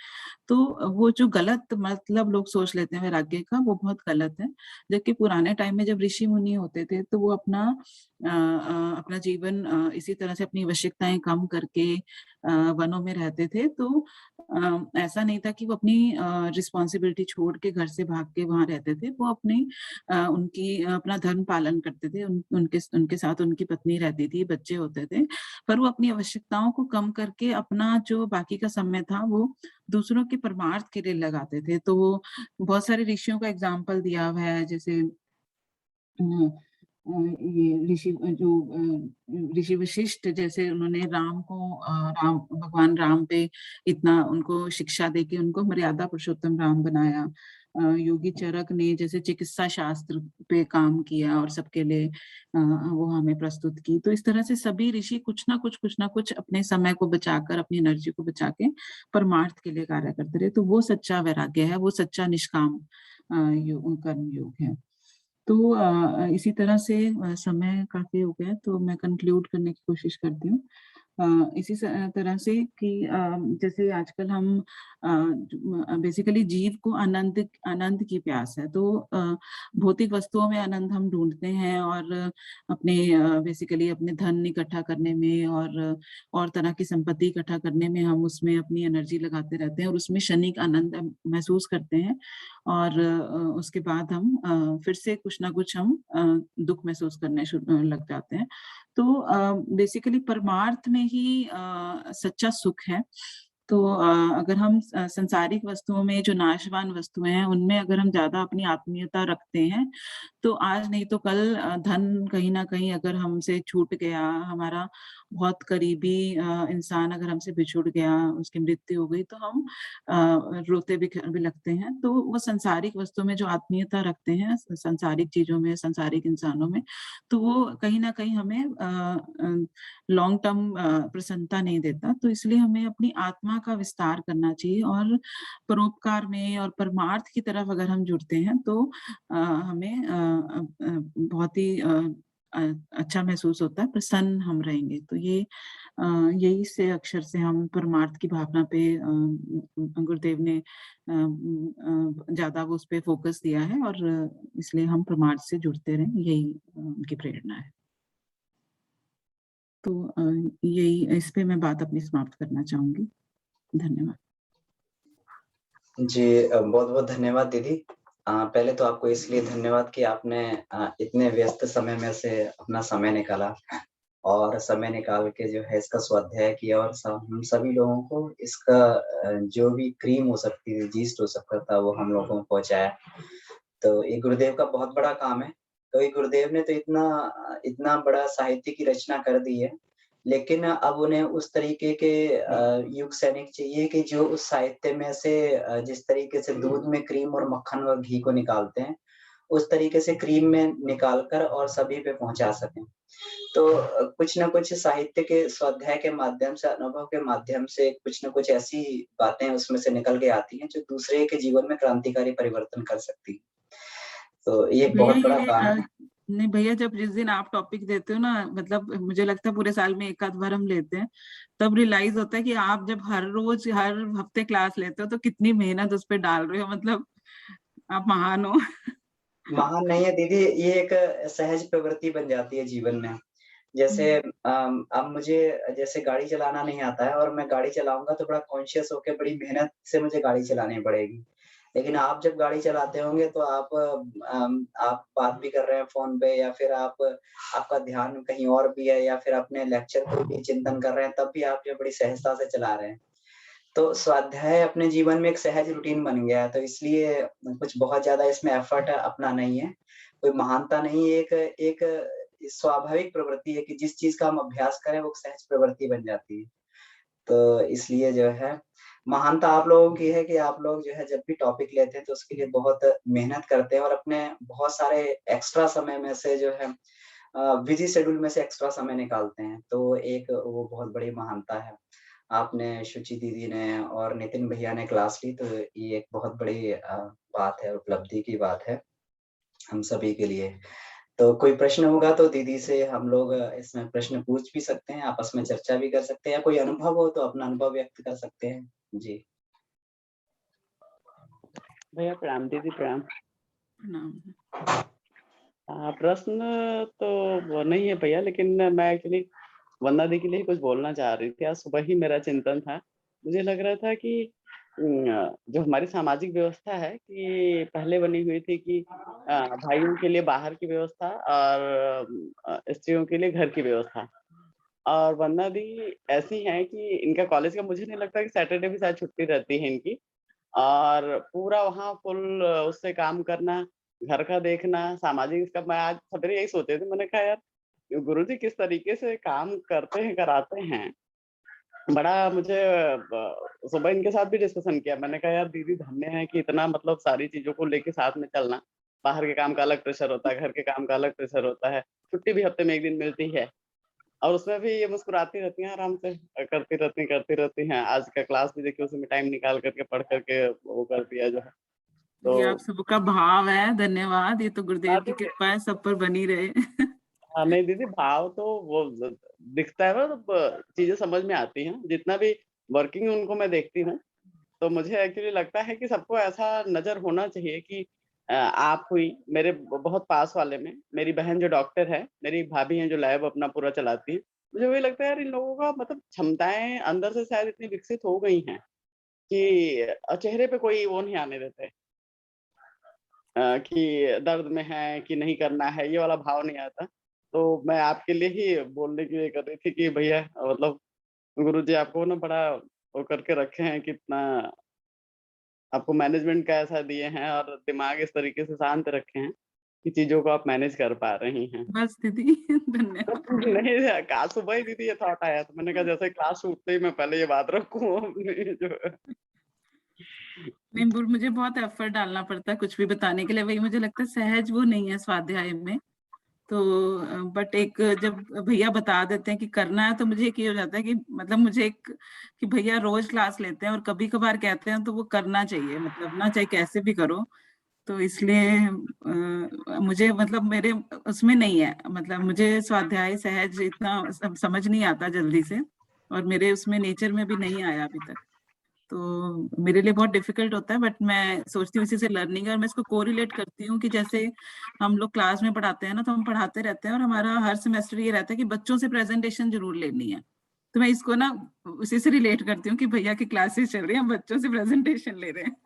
तो वो जो गलत मतलब लोग सोच लेते हैं वैराग्य का, वो बहुत गलत है। जबकि पुराने टाइम में जब ऋषि-मुनि होते थे तो वो अपना जीवन इसी तरह से अपनी आवश्यकताएँ कम करके वनों में रहते थे। तो ऐसा नहीं था कि वो अपनी रिस्पॉन्सिबिलिटी छोड़ के घर से भाग के वहाँ रहते थे। वो अपना धर्म पालन करते थे। उनके साथ उनकी पत्नी रहती थी, बच्चे होते थे। पर वो अपनी आवश्यकताओं को कम करके अपना जो बाकी का समय था वो दूसरों के परमार्थ के लिए लगाते थे। तो वो बहुत सारे ऋषियों का एग्ज़ाम्पल दिया हुआ है, जैसे ये ऋषि वशिष्ठ जैसे उन्होंने भगवान राम पे इतना उनको शिक्षा देके उनको मर्यादा पुरुषोत्तम राम बनाया। योगी चरक ने जैसे चिकित्सा शास्त्र पे काम किया और सबके लिए वो हमें प्रस्तुत की। तो इस तरह से सभी ऋषि कुछ ना कुछ अपने समय को बचाकर, अपनी एनर्जी को बचा के परमार्थ के लिए कार्य करते रहे। तो वो सच्चा वैराग्य है, वो सच्चा निष्काम कर्म योग है। तो इसी तरह से समय काफ़ी हो गया है, तो मैं कंक्लूड करने की कोशिश करती हूँ। इसी तरह से कि जैसे आजकल हम बेसिकली जीव को आनंद की प्यास है, तो भौतिक वस्तुओं में आनंद हम ढूँढते हैं और अपने बेसिकली अपने धन इकट्ठा करने में और तरह की संपत्ति इकट्ठा करने में हम उसमें अपनी एनर्जी लगाते रहते हैं और उसमें क्षणिक आनंद हम महसूस करते हैं। और उसके बाद हम फिर से कुछ ना कुछ हम दुःख महसूस करने लग जाते हैं। तो बेसिकली परमार्थ में ही सच्चा सुख है। तो अगर हम सांसारिक वस्तुओं में जो नाशवान वस्तुएँ हैं, उनमें अगर हम ज़्यादा अपनी आत्मीयता रखते हैं, तो आज नहीं तो कल धन कहीं न कहीं अगर हमसे छूट गया, हमारा बहुत करीबी इंसान अगर हमसे बिछुड़ गया, उसकी मृत्यु हो गई, तो हम रोते भी लगते हैं। तो वो सांसारिक वस्तुओं में जो आत्मीयता रखते हैं, सांसारिक चीज़ों में, सांसारिक इंसानों में, तो वो कहीं न कहीं हमें लॉन्ग टर्म प्रसन्नता नहीं देता। तो इसलिए हमें अपनी आत्मा का विस्तार करना चाहिए और परोपकार में और परमार्थ की तरफ अगर हम जुड़ते हैं तो हमें बहुत ही अ, अच्छा महसूस होता है, प्रसन्न हम रहेंगे। तो यही से अक्षर से हम परमार्थ की भावना पे गुरुदेव ने ज़्यादा वो उस पे फ़ोकस दिया है और इसलिए हम परमार्थ से जुड़ते रहें, यही उनकी प्रेरणा है। तो यही इस पे मैं बात अपनी समाप्त करना चाहूँगी। धन्यवाद। जी बहुत-बहुत धन्यवाद दीदी। पहले तो आपको इसलिए धन्यवाद कि आपने इतने व्यस्त समय में से अपना समय निकाला और समय निकाल के जो है इसका स्वाध्याय किया और हम सभी लोगों को इसका जो भी क्रीम हो सकती थी, जीस्ट हो सकता था, वो हम लोगों को पहुँचाया। तो ये गुरुदेव का बहुत बड़ा काम है। तो ये गुरुदेव ने तो इतना बड़ा साहित्य की रचना कर दी है, लेकिन अब उन्हें उस तरीके के युग सैनिक चाहिए कि जो उस साहित्य में से जिस तरीके से दूध में क्रीम और मक्खन और घी को निकालते हैं, उस तरीके से क्रीम में निकाल कर और सभी पे पहुँचा सकें। तो कुछ न कुछ साहित्य के स्वाध्याय के माध्यम से, अनुभव के माध्यम से कुछ न कुछ ऐसी बातें उसमें से निकल के आती हैं, जो दूसरे के जीवन में क्रांतिकारी परिवर्तन कर सकती हैं। तो ये एक भैया बहुत बड़ा काम है। नहीं भैया, जब जिस दिन आप टॉपिक देते हो ना, मतलब मुझे लगता है पूरे साल में एक आध बार हम लेते हैं, तब रियलाइज़ होता है कि आप जब हर रोज़, हर हफ्ते क्लास लेते हो तो कितनी मेहनत उस पे डाल रहे हो, मतलब आप महान हो। महान नहीं है दीदी, ये एक सहज प्रवृत्ति बन जाती है जीवन में। जैसे हुँ, अब मुझे जैसे गाड़ी चलाना नहीं आता है और मैं गाड़ी चलाऊँगा तो बड़ा कॉन्शियस होके बड़ी मेहनत से मुझे गाड़ी चलानी पड़ेगी। लेकिन आप जब गाड़ी चलाते होंगे तो आप बात भी कर रहे हैं फ़ोन पे या फिर आप आपका ध्यान कहीं और भी है या फिर अपने लेक्चर को भी चिंतन कर रहे हैं, तब भी आप जो बड़ी सहजता से चला रहे हैं। तो स्वाध्याय अपने जीवन में एक सहज रूटीन बन गया है, तो इसलिए कुछ बहुत ज़्यादा इसमें एफर्ट अपना नहीं है। कोई महानता नहीं है, एक एक स्वाभाविक प्रवृत्ति है कि जिस चीज़ का हम अभ्यास करें, वो सहज प्रवृत्ति बन जाती है। तो इसलिए जो है, महानता आप लोगों की है कि आप लोग जो है जब भी टॉपिक लेते हैं, तो उसके लिए बहुत मेहनत करते हैं और अपने बहुत सारे एक्स्ट्रा समय में से जो है बिज़ी शेड्यूल में से एक्स्ट्रा समय निकालते हैं, तो एक वो बहुत बड़ी महानता है। आपने, शुचि दीदी ने और नितिन भैया ने क्लास ली, तो ये एक बहुत बड़ी बात है, उपलब्धि की बात है, हम सभी के लिए। तो कोई प्रश्न होगा तो दीदी से हम लोग इसमें प्रश्न पूछ भी सकते हैं, आपस में चर्चा भी कर सकते हैं या कोई अनुभव हो तो अपना अनुभव व्यक्त कर सकते हैं। जी। भैया प्रणाम, दीदी प्रणाम। प्रणाम। प्रश्न तो वो नहीं है भैया, लेकिन मैं एक्चुअली वंदना दी के लिए कुछ बोलना चाह रही थी। आज सुबह ही मेरा चिंतन था। मुझे लग रहा था कि जो हमारी सामाजिक व्यवस्था है कि पहले बनी हुई थी कि भाइयों के लिए बाहर की व्यवस्था और स्त्रियों के लिए घर की व्यवस्था। और वंदना दी ऐसी हैं कि इनका कॉलेज का मुझे नहीं लगता कि सैटरडे भी शायद छुट्टी रहती है इनकी। और पूरा वहाँ फुल उससे काम करना, घर का देखना, सामाजिक इसका मैं आज सवेरे यही सोचे थे, मैंने कहा यार गुरुजी किस तरीके से काम करते हैं, कराते हैं। बड़ा मुझे सुबह इनके साथ भी डिस्कशन किया। मैंने कहा यार दीदी धन्य है कि इतना मतलब सारी चीज़ों को लेके साथ में चलना। बाहर के काम का अलग प्रेशर होता है, घर के काम का अलग प्रेशर होता है। छुट्टी भी हफ्ते में 1 दिन मिलती है। और उसमें भी ये मुस्कुराती रहती हैं आराम से, करती रहती हैं। आज का क्लास भी देखिए उसमें टाइम निकाल करके पढ़ करके वो कर दिया जो है। ये तो आप सबका भाव है, धन्यवाद। ये तो गुरुदेव की देखिए, कृपा है, सब पर बनी रहे। हाँ, नहीं दीदी भाव तो वो दिखता है, मतलब चीज़ें समझ में आती हैं। जितना भी वर्किंग उनको मैं देखती हूँ, तो मुझे एक्चुअली लगता है कि सबको ऐसा नज़र होना चाहिए कि आप हुई, मेरे बहुत पास वाले में, मेरी बहन जो डॉक्टर है, मेरी भाभी हैं जो लैब अपना पूरा चलाती हैं। मुझे वही लगता है यार इन लोगों का मतलब क्षमताएँ अंदर से शायद इतनी विकसित हो गई हैं कि चेहरे पे कोई वो नहीं आने देते कि दर्द में है कि नहीं करना है, ये वाला भाव नहीं आता। तो मैं आपके लिए ही बोलने की ये कर रही थी कि भैया मतलब गुरुजी आपको ना बड़ा वो करके रखे हैं कि इतना आपको मैनेजमेंट का ऐसा दिए हैं और दिमाग इस तरीके से शांत रखे हैं कि चीज़ों को आप मैनेज कर पा रही हैं। बस दीदी, धन्यवाद। नहीं, आज सुबह ही दीदी ये थॉट आया, तो मैंने कहा जैसे क्लास छूटते ही मैं पहले ये बात रखूँ अपनी जो है। नहीं, मुझे बहुत एफर्ट डालना पड़ता है कुछ भी बताने के लिए। वही मुझे लगता है सहज वो नहीं है स्वाध्याय में। तो बट एक जब भैया बता देते हैं कि करना है, तो मुझे एक ये हो जाता है कि मतलब मुझे एक कि भैया रोज क्लास लेते हैं और कभी कभार कहते हैं तो वो करना चाहिए, मतलब ना चाहे कैसे भी करो। तो इसलिए मुझे मतलब मेरे उसमें नहीं है, मतलब मुझे स्वाध्याय सहज इतना समझ नहीं आता जल्दी से, और मेरे उसमें नेचर में भी नहीं आया अभी तक। तो मेरे लिए बहुत डिफिकल्ट होता है, बट मैं सोचती हूँ इसी से लर्निंग है, और मैं इसको कोरिलेट करती हूँ कि जैसे हम लोग क्लास में पढ़ाते हैं ना, तो हम पढ़ाते रहते हैं और हमारा हर सेमेस्टर ये रहता है कि बच्चों से प्रेजेंटेशन जरूर लेनी है। तो मैं इसको ना उसी से रिलेट करती हूँ कि भैया की क्लासेस चल रही है, हम बच्चों से प्रेजेंटेशन ले रहे हैं।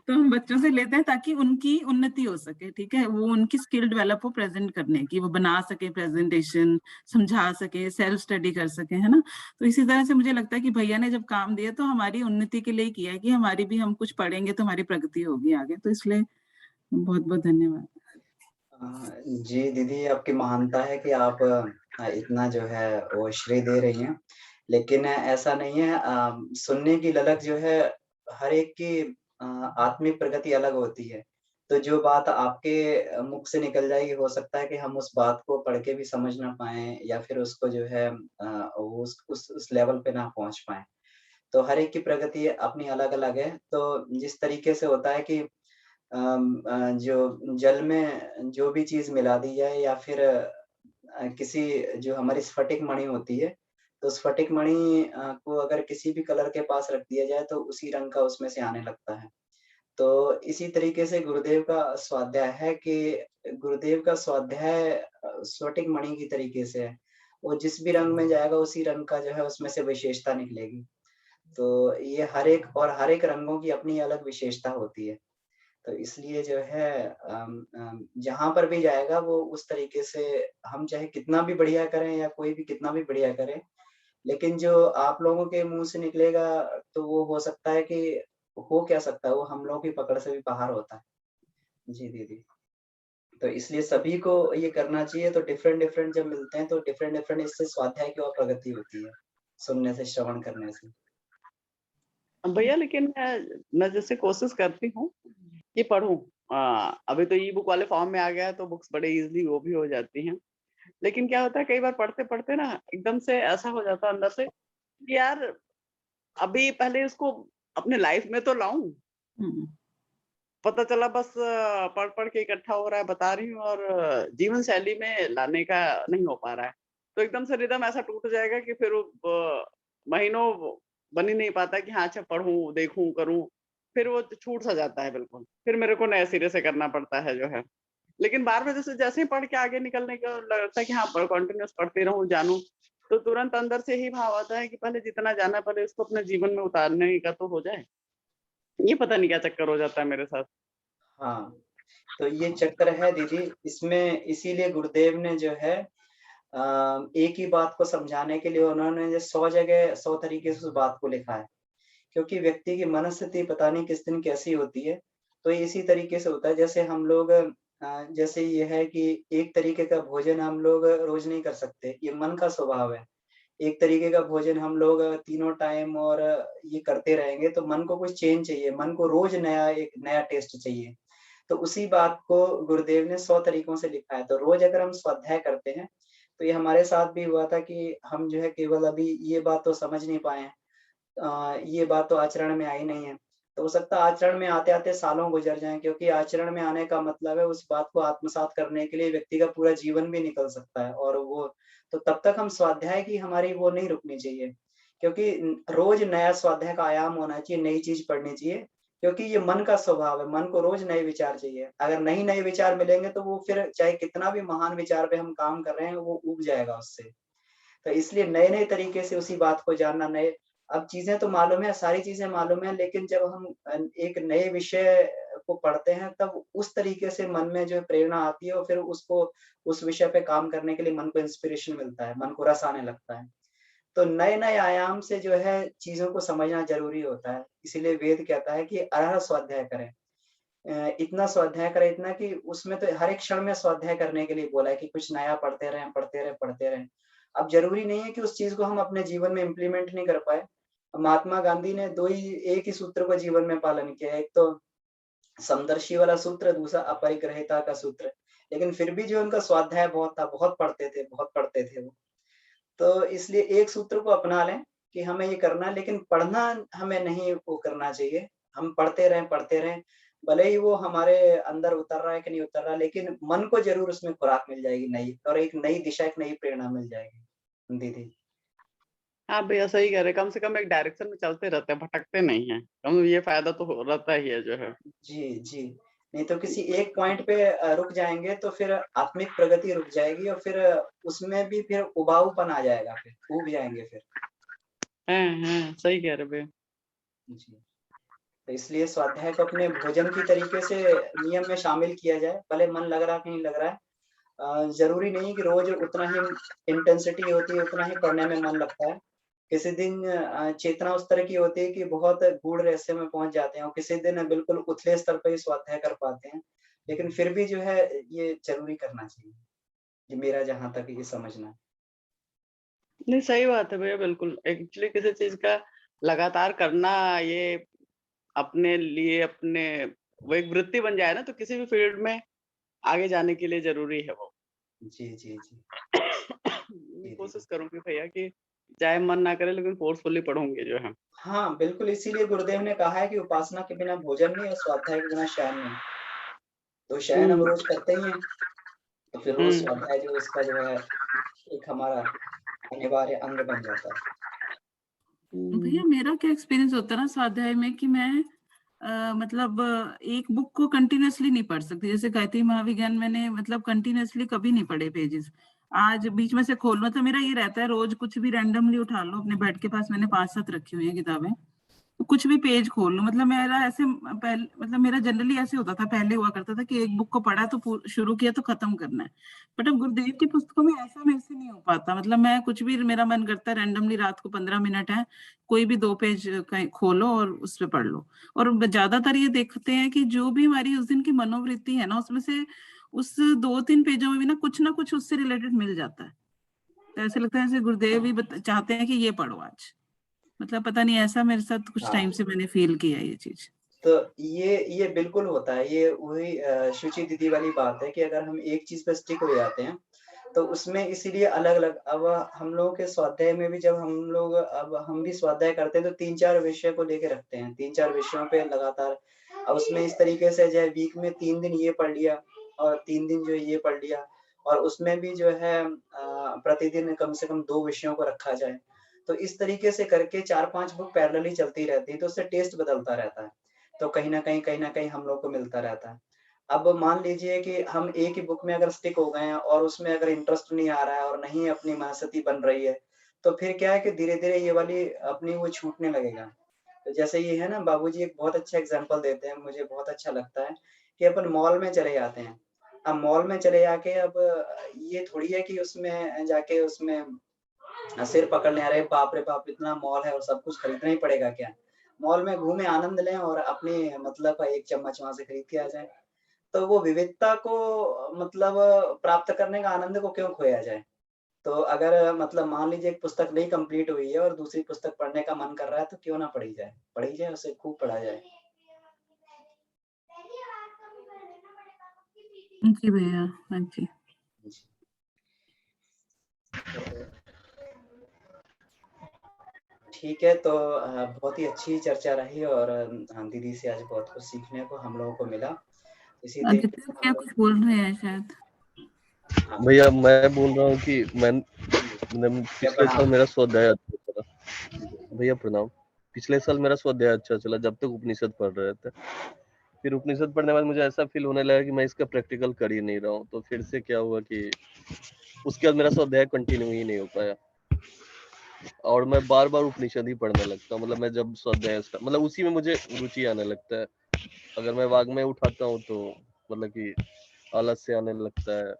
तो हम बच्चों से लेते हैं ताकि उनकी उन्नति हो सके, ठीक है, वो उनकी स्किल डेवलप हो प्रेजेंट करने की, वो बना सके प्रेजेंटेशन, समझा सके, सेल्फ स्टडी कर सके, है ना। तो इसी तरह से मुझे लगता है कि भैया ने जब काम दिया तो हमारी उन्नति के लिए किया है, कि हमारी भी, हम कुछ पढ़ेंगे तो हमारी प्रगति होगी आगे। तो इसलिए बहुत बहुत धन्यवाद। जी दीदी, आपकी महानता है कि आप इतना जो है वो श्रेय दे रही हैं। लेकिन ऐसा नहीं है, सुनने की ललक जो है हर एक की आत्मिक प्रगति अलग होती है। तो जो बात आपके मुख से निकल जाएगी, हो सकता है कि हम उस बात को पढ़ के भी समझ ना पाएँ या फिर उसको जो है उस लेवल पे ना पहुँच पाएँ। तो हर एक की प्रगति अपनी अलग-अलग है। तो जिस तरीके से होता है कि जो जल में जो भी चीज़ मिला दी जाए या फिर किसी जो हमारी स्फटिक मणि होती है, तो स्फटिक मणि को अगर किसी भी कलर के पास रख दिया जाए, तो उसी रंग का उसमें से आने लगता है। तो इसी तरीके से गुरुदेव का स्वाध्याय है कि गुरुदेव का स्वाध्याय स्फटिक मणि की तरीके से है। वो जिस भी रंग में जाएगा, उसी रंग का जो है उसमें से विशेषता निकलेगी। तो ये हर एक रंगों की अपनी अलग विशेषता होती है। तो इसलिए जो है जहाँ पर भी जाएगा वो उस तरीके से, हम चाहे कितना भी बढ़िया करें या कोई भी कितना भी बढ़िया करे, लेकिन जो आप लोगों के मुँह से निकलेगा तो वो हो सकता है कि हो क्या सकता है, वो हम लोगों की पकड़ से भी बाहर होता है। जी दीदी। तो इसलिए सभी को ये करना चाहिए, तो डिफरेंट-डिफरेंट जब मिलते हैं तो डिफरेंट-डिफरेंट इससे स्वाध्याय की और प्रगति होती है, सुनने से, श्रवण करने से। भैया लेकिन मैं जैसे कोशिश करती हूँ कि पढूँ। अभी तो ई-बुक वाले फॉर्म में आ गया है तो बुक्स बड़े ईज़िली वो भी हो जाती हैं। लेकिन क्या होता है कई बार पढ़ते-पढ़ते ना एकदम से ऐसा हो जाता है अंदर से कि यार अभी पहले इसको अपने लाइफ में तो लाऊँ। हुँ, पता चला बस पढ़-पढ़ के इकट्ठा हो रहा है, बता रही हूँ और जीवन शैली में लाने का नहीं हो पा रहा है। तो एकदम से रिदम ऐसा टूट जाएगा कि फिर वो महीनों बन ही नहीं पाता कि हाँ, अच्छा पढ़ूँ, देखूँ, करूँ। फिर वो छूट सा जाता है बिल्कुल। फिर मेरे को नए सिरे से करना पड़ता है जो है। लेकिन बार बार जैसे जैसे ही पढ़ के आगे निकलने का लगता है कि हाँ, कंटीन्यूअस पढ़ती रहूँ, जानूँ, तो तुरंत अंदर से ही भाव आता है कि पहले जितना जाना पहले इसको अपने जीवन में उतारने का तो हो जाए। ये पता नहीं क्या चक्कर हो जाता है मेरे साथ। हाँ, तो ये चक्कर है दीदी, इसमें इसीलिए गुरुदेव ने जो है एक ही बात को समझाने के लिए उन्होंने जो 100 जगह 100 तरीके से उस बात को लिखा है। क्योंकि व्यक्ति की मनस्थिति पता नहीं किस दिन कैसी होती है, तो ये इसी तरीके से होता है। जैसे हम लोग जैसे ये है कि एक तरीके का भोजन हम लोग रोज़ नहीं कर सकते, ये मन का स्वभाव है। एक तरीके का भोजन हम लोग तीनों टाइम और ये करते रहेंगे तो मन को कुछ चेंज चाहिए, मन को रोज़ नया एक नया टेस्ट चाहिए। तो उसी बात को गुरुदेव ने 100 तरीकों से लिखा है, तो रोज़ अगर हम स्वाध्याय करते हैं, तो ये हमारे साथ भी हुआ था कि हम जो है केवल अभी ये बात तो समझ नहीं पाए हैं। ये बात तो आचरण में आई नहीं है। तो हो सकता है आचरण में आते-आते सालों गुज़र जाएँ, क्योंकि आचरण में आने का मतलब है उस बात को आत्मसात करने के लिए व्यक्ति का पूरा जीवन भी निकल सकता है, और वो तो तब तक हम स्वाध्याय की हमारी वो नहीं रुकनी चाहिए। क्योंकि रोज़ नया स्वाध्याय का आयाम होना चाहिए, नई चीज़ पढ़नी चाहिए, क्योंकि ये मन का स्वभाव है, मन को रोज़ नए विचार चाहिए। अगर नए-नए विचार मिलेंगे तो वो फिर चाहे कितना भी महान विचार पे हम काम कर रहे हैं, वो ऊब जाएगा उससे। तो इसलिए नए-नए तरीके से उसी बात को जानना, नए अब चीज़ें तो मालूम है, सारी चीज़ें मालूम है, लेकिन जब हम एक नए विषय को पढ़ते हैं तब उस तरीके से मन में जो प्रेरणा आती है और फिर उसको उस विषय पे काम करने के लिए मन को इंस्पिरेशन मिलता है, मन को रस आने लगता है। तो नए-नए आयाम से जो है चीज़ों को समझना ज़रूरी होता है। इसीलिए वेद कहता है कि अरह स्वाध्याय करें। इतना स्वाध्याय करें, इतना कि उसमें तो हर एक क्षण में स्वाध्याय करने के लिए बोला है कि कुछ नया पढ़ते रहें, पढ़ते रहें, पढ़ते रहें। अब ज़रूरी नहीं है कि उस चीज़ को हम अपने जीवन में इम्प्लीमेंट नहीं कर पाए। महात्मा गांधी ने 2 ही एक ही सूत्र को जीवन में पालन किया है। एक तो समदर्शी वाला सूत्र, दूसरा अपरिग्रहिता का सूत्र। लेकिन फिर भी जो उनका स्वाध्याय बहुत था, बहुत पढ़ते थे वो। तो इसलिए एक सूत्र को अपना लें कि हमें ये करना है, लेकिन पढ़ना हमें नहीं वो करना चाहिए। हम पढ़ते रहें, भले ही वो हमारे अंदर उतर रहा है कि नहीं उतर रहा, लेकिन मन को ज़रूर उसमें खुराक मिल जाएगी नई, और एक नई दिशा, एक नई प्रेरणा मिल जाएगी। दीदी। हाँ भैया सही कह रहे हैं, कम से कम एक डायरेक्शन में चलते रहते हैं, भटकते नहीं हैं। कम ये फ़ायदा तो रहता ही है जो है। जी, जी। नहीं तो किसी एक पॉइंट पे रुक जाएँगे तो फिर आत्मिक प्रगति रुक जाएगी, और फिर उसमें भी फिर उबाऊपन आ जाएगा, फिर ऊब जाएँगे फिर। सही कह रहे भैया। जी। तो इसलिए स्वाध्याय को अपने भोजन की तरीके से नियम में शामिल किया जाए, भले मन लग रहा कि नहीं लग रहा है। ज़रूरी नहीं कि रोज़ उतना ही इंटेंसिटी होती है, उतना ही पढ़ने में मन लगता है। किसी दिन चेतना उस तरह की होती है कि बहुत गूढ़ रहस्य में पहुँच जाते हैं, और किसी दिन बिल्कुल उथले स्तर पे ही स्वाध्याय कर पाते हैं। लेकिन फिर भी जो है ये ज़रूरी करना चाहिए। ये मेरा जहाँ तक ये समझना है। नहीं सही बात है भैया बिल्कुल। एक्चुअली किसी चीज़ का लगातार करना ये अपने लिए अपने वो एक वृत्ति बन जाए ना तो किसी भी फ़ील्ड में आगे जाने के लिए ज़रूरी है वो। जी, जी, जी। मैं जी, कोशिश दीदी। करूँगी भैया कि चाहे मन ना करे लेकिन फ़ोर्सफुली पढ़ूँगी जो है। हाँ, बिल्कुल इसीलिए गुरुदेव ने कहा है कि उपासना के बिना भोजन नहीं और स्वाध्याय के बिना शयन नहीं। तो शयन हम हुँ, रोज़ करते ही हैं, तो फिर रोज़ हुँ। स्वाध्याय जो उसका जो है एक हमारा अनिवार्य अंग बन जाता है। भैया हुँ, मेरा क्या एक्सपीरियंस होता है ना स्वाध्याय में कि मैं मतलब एक बुक को कंटिन्यूअसली नहीं पढ़ सकती। जैसे गायत्री महाविज्ञान मैंने मतलब कंटिन्यूअसली कभी नहीं पढ़े पेजेस। आज बीच में से मतलब मेरा ये रहता है रोज़ कुछ भी रैंडमली उठा लो, अपने बेड के पास मैंने 5-7 रखी हुई हैं किताबें। कुछ भी पेज खोल लूं, मतलब मेरा ऐसे पहले, मतलब मेरा जनरली ऐसे होता था, पहले हुआ करता था कि एक बुक को पढ़ा तो शुरू किया तो खत्म करना है। बट अब गुरुदेव की पुस्तकों में ऐसा मेरे से नहीं हो पाता, मतलब मैं कुछ भी मेरा मन करता है रैंडमली, रात को 15 मिनट है, कोई भी 2 पेज कहीं खोलो और उस पे पढ़ लो। और ज्यादातर ये देखते हैं कि जो भी हमारी उस दिन की मनोवृत्ति है ना, उसमें से उस 2-3 पेजों में भी ना कुछ उससे रिलेटेड मिल जाता है। तो ऐसे लगता है जैसे गुरुदेव भी चाहते हैं कि ये पढ़ो आज। मतलब पता नहीं, ऐसा मेरे साथ कुछ हाँ। टाइम से मैंने फील किया ये चीज। तो ये बिल्कुल होता है। ये वही शुचि दीदी वाली बात है कि अगर हम एक चीज़ पे स्टिक हो जाते हैं, तो उसमें इसीलिए अलग-अलग अब हम लोगों के स्वाध्याय में भी जब हम भी स्वाध्याय करते हैं तो 3-4 विषय को लेके रखते हैं, 3-4 विषयों पे लगातार। अब उसमें इस तरीके से जो है वीक में 3 दिन ये पढ़ लिया और 3 दिन जो है ये पढ़ लिया, और उसमें भी जो है प्रतिदिन कम से कम 2 विषयों को रखा जाए। तो इस तरीके से करके 4-5 बुक पैरेलली चलती रहती है, तो उससे टेस्ट बदलता रहता है। तो कहीं न कहीं हम लोग को मिलता रहता है। अब मान लीजिए कि हम एक ही बुक में अगर स्टिक हो गए हैं और उसमें अगर इंटरेस्ट नहीं आ रहा है और नहीं अपनी मनःस्थिति बन रही है, तो फिर क्या है कि धीरे-धीरे ये वाली अपनी वो छूटने लगेगा। तो जैसे ये है ना, बाबूजी एक बहुत अच्छा एग्ज़ाम्पल देते हैं, मुझे बहुत अच्छा लगता है कि अपन मॉल में चले जाते हैं। अब मॉल में चले जाके अब ये थोड़ी है कि उसमें जाके उसमें सिर पकड़ लें, अरे बाप रे बाप! इतना मॉल है और सब कुछ खरीदना ही पड़ेगा क्या? मॉल में घूमें, आनंद लें और अपनी मतलब का 1 चम्मच वहाँ से खरीद के आ जाएँ। तो वो विविधता को मतलब प्राप्त करने का आनंद को क्यों खोया जाए? तो अगर मतलब मान लीजिए एक पुस्तक नहीं कंप्लीट हुई है और दूसरी पुस्तक पढ़ने का मन कर रहा है तो क्यों ना पढ़ी जाए? पढ़ी जाए, उसे खूब पढ़ा जाए। जी भैया, हाँ जी। जी। ठीक है, तो बहुत ही अच्छी चर्चा रही और दीदी से आज बहुत कुछ सीखने को हम लोगों को मिला। इसी तरीके आदित्य से हम क्या लोग कुछ बोल रहे हैं शायद? हाँ, भैया मैं बोल रहा हूँ कि क्या पिछले साल प्रणाम। मेरा स्वाध्याय अच्छा चला। भैया प्रणाम। पिछले साल मेरा स्वाध्याय अच्छा चला जब तक उपनिषद पढ़ रहे थे। फिर उपनिषद पढ़ने के बाद मुझे ऐसा फील होने लगा कि मैं इसका प्रैक्टिकल कर ही नहीं रहा हूँ, तो फिर से क्या हुआ कि उसके बाद मेरा स्वाध्याय कंटिन्यू ही नहीं हो पाया और मैं बार बार उपनिषद ही पढ़ने लगता हूँ। मतलब मैं जब स्वाध्याय मतलब उसी में मुझे रुचि आने लगता है। अगर मैं वाग्मय उठाता हूँ तो मतलब कि आलस्य आने लगता है।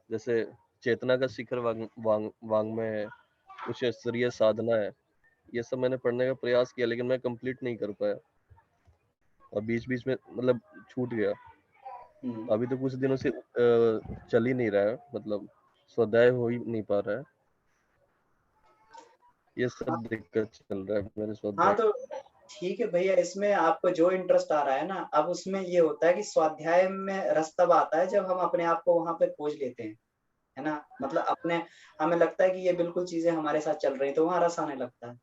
जैसे चेतना का शिखर वाग्मय है, उच्च स्तरीय साधना है, ये सब मैंने पढ़ने का प्रयास किया लेकिन मैं कंप्लीट नहीं कर पाया और बीच बीच में मतलब छूट गया। अभी तो कुछ दिनों से चल ही नहीं रहा है, मतलब स्वाध्याय हो ही नहीं पा रहा है। ये सब दिक्कत चल रहा है मेरे हाँ, स्वाध्याय। तो ठीक है भैया, इसमें आपको जो इंटरेस्ट आ रहा है ना, अब उसमें ये होता है कि स्वाध्याय में रस तब आता है जब हम अपने आप को वहाँ पे खोज लेते हैं, है ना? मतलब अपने हमें लगता है कि ये बिल्कुल चीज़ें हमारे साथ चल रही हैं, तो वहाँ रस आने लगता है।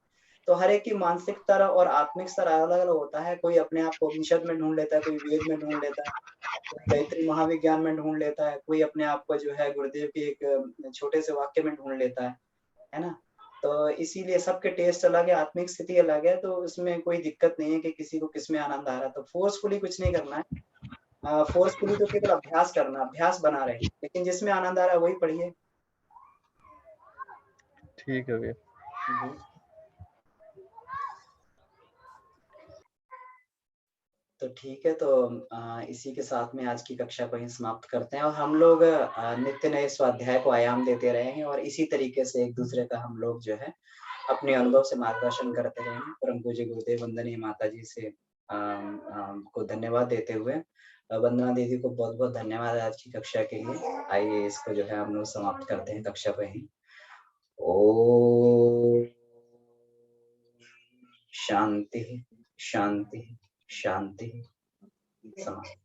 तो हर एक की मानसिक स्तर और आत्मिक स्तर अलग-अलग होता है। कोई अपने आप को उपनिषद में ढूँढ लेता है, कोई वेद में ढूँढ लेता है, कोई गायत्री महाविज्ञान में ढूँढ लेता है, कोई अपने आप को जो है गुरुदेव के एक छोटे से वाक्य में ढूँढ लेता है ना? तो इसीलिए सबके टेस्ट अलग है, आत्मिक स्थिति अलग है, तो उसमें कोई दिक्कत नहीं है कि किसी को किसमें आनंद आ रहा है। तो फ़ोर्सफुली कुछ नहीं करना है। फ़ोर्सफुली तो केवल अभ्यास करना, अभ्यास बना रहे। लेकिन जिसमें आनंद आ रहा है वही पढ़िए। ठीक है भैया। जी। तो ठीक है, तो इसी के साथ में आज की कक्षा को यहीं समाप्त करते हैं और हम लोग नित्य नए स्वाध्याय को आयाम देते रहेंगे और इसी तरीके से एक-दूसरे का हम लोग जो है अपने अनुभव से मार्गदर्शन करते रहेंगे। परम पूज्य गुरुदेव वंदनीय माताजी से को धन्यवाद देते हुए वंदना दीदी को बहुत-बहुत धन्यवाद आज की कक्षा के लिए। आइए इसको जो है हम लोग समाप्त करते हैं कक्षा को यहीं। ओम शांति, शांति, शांति। समाप्त।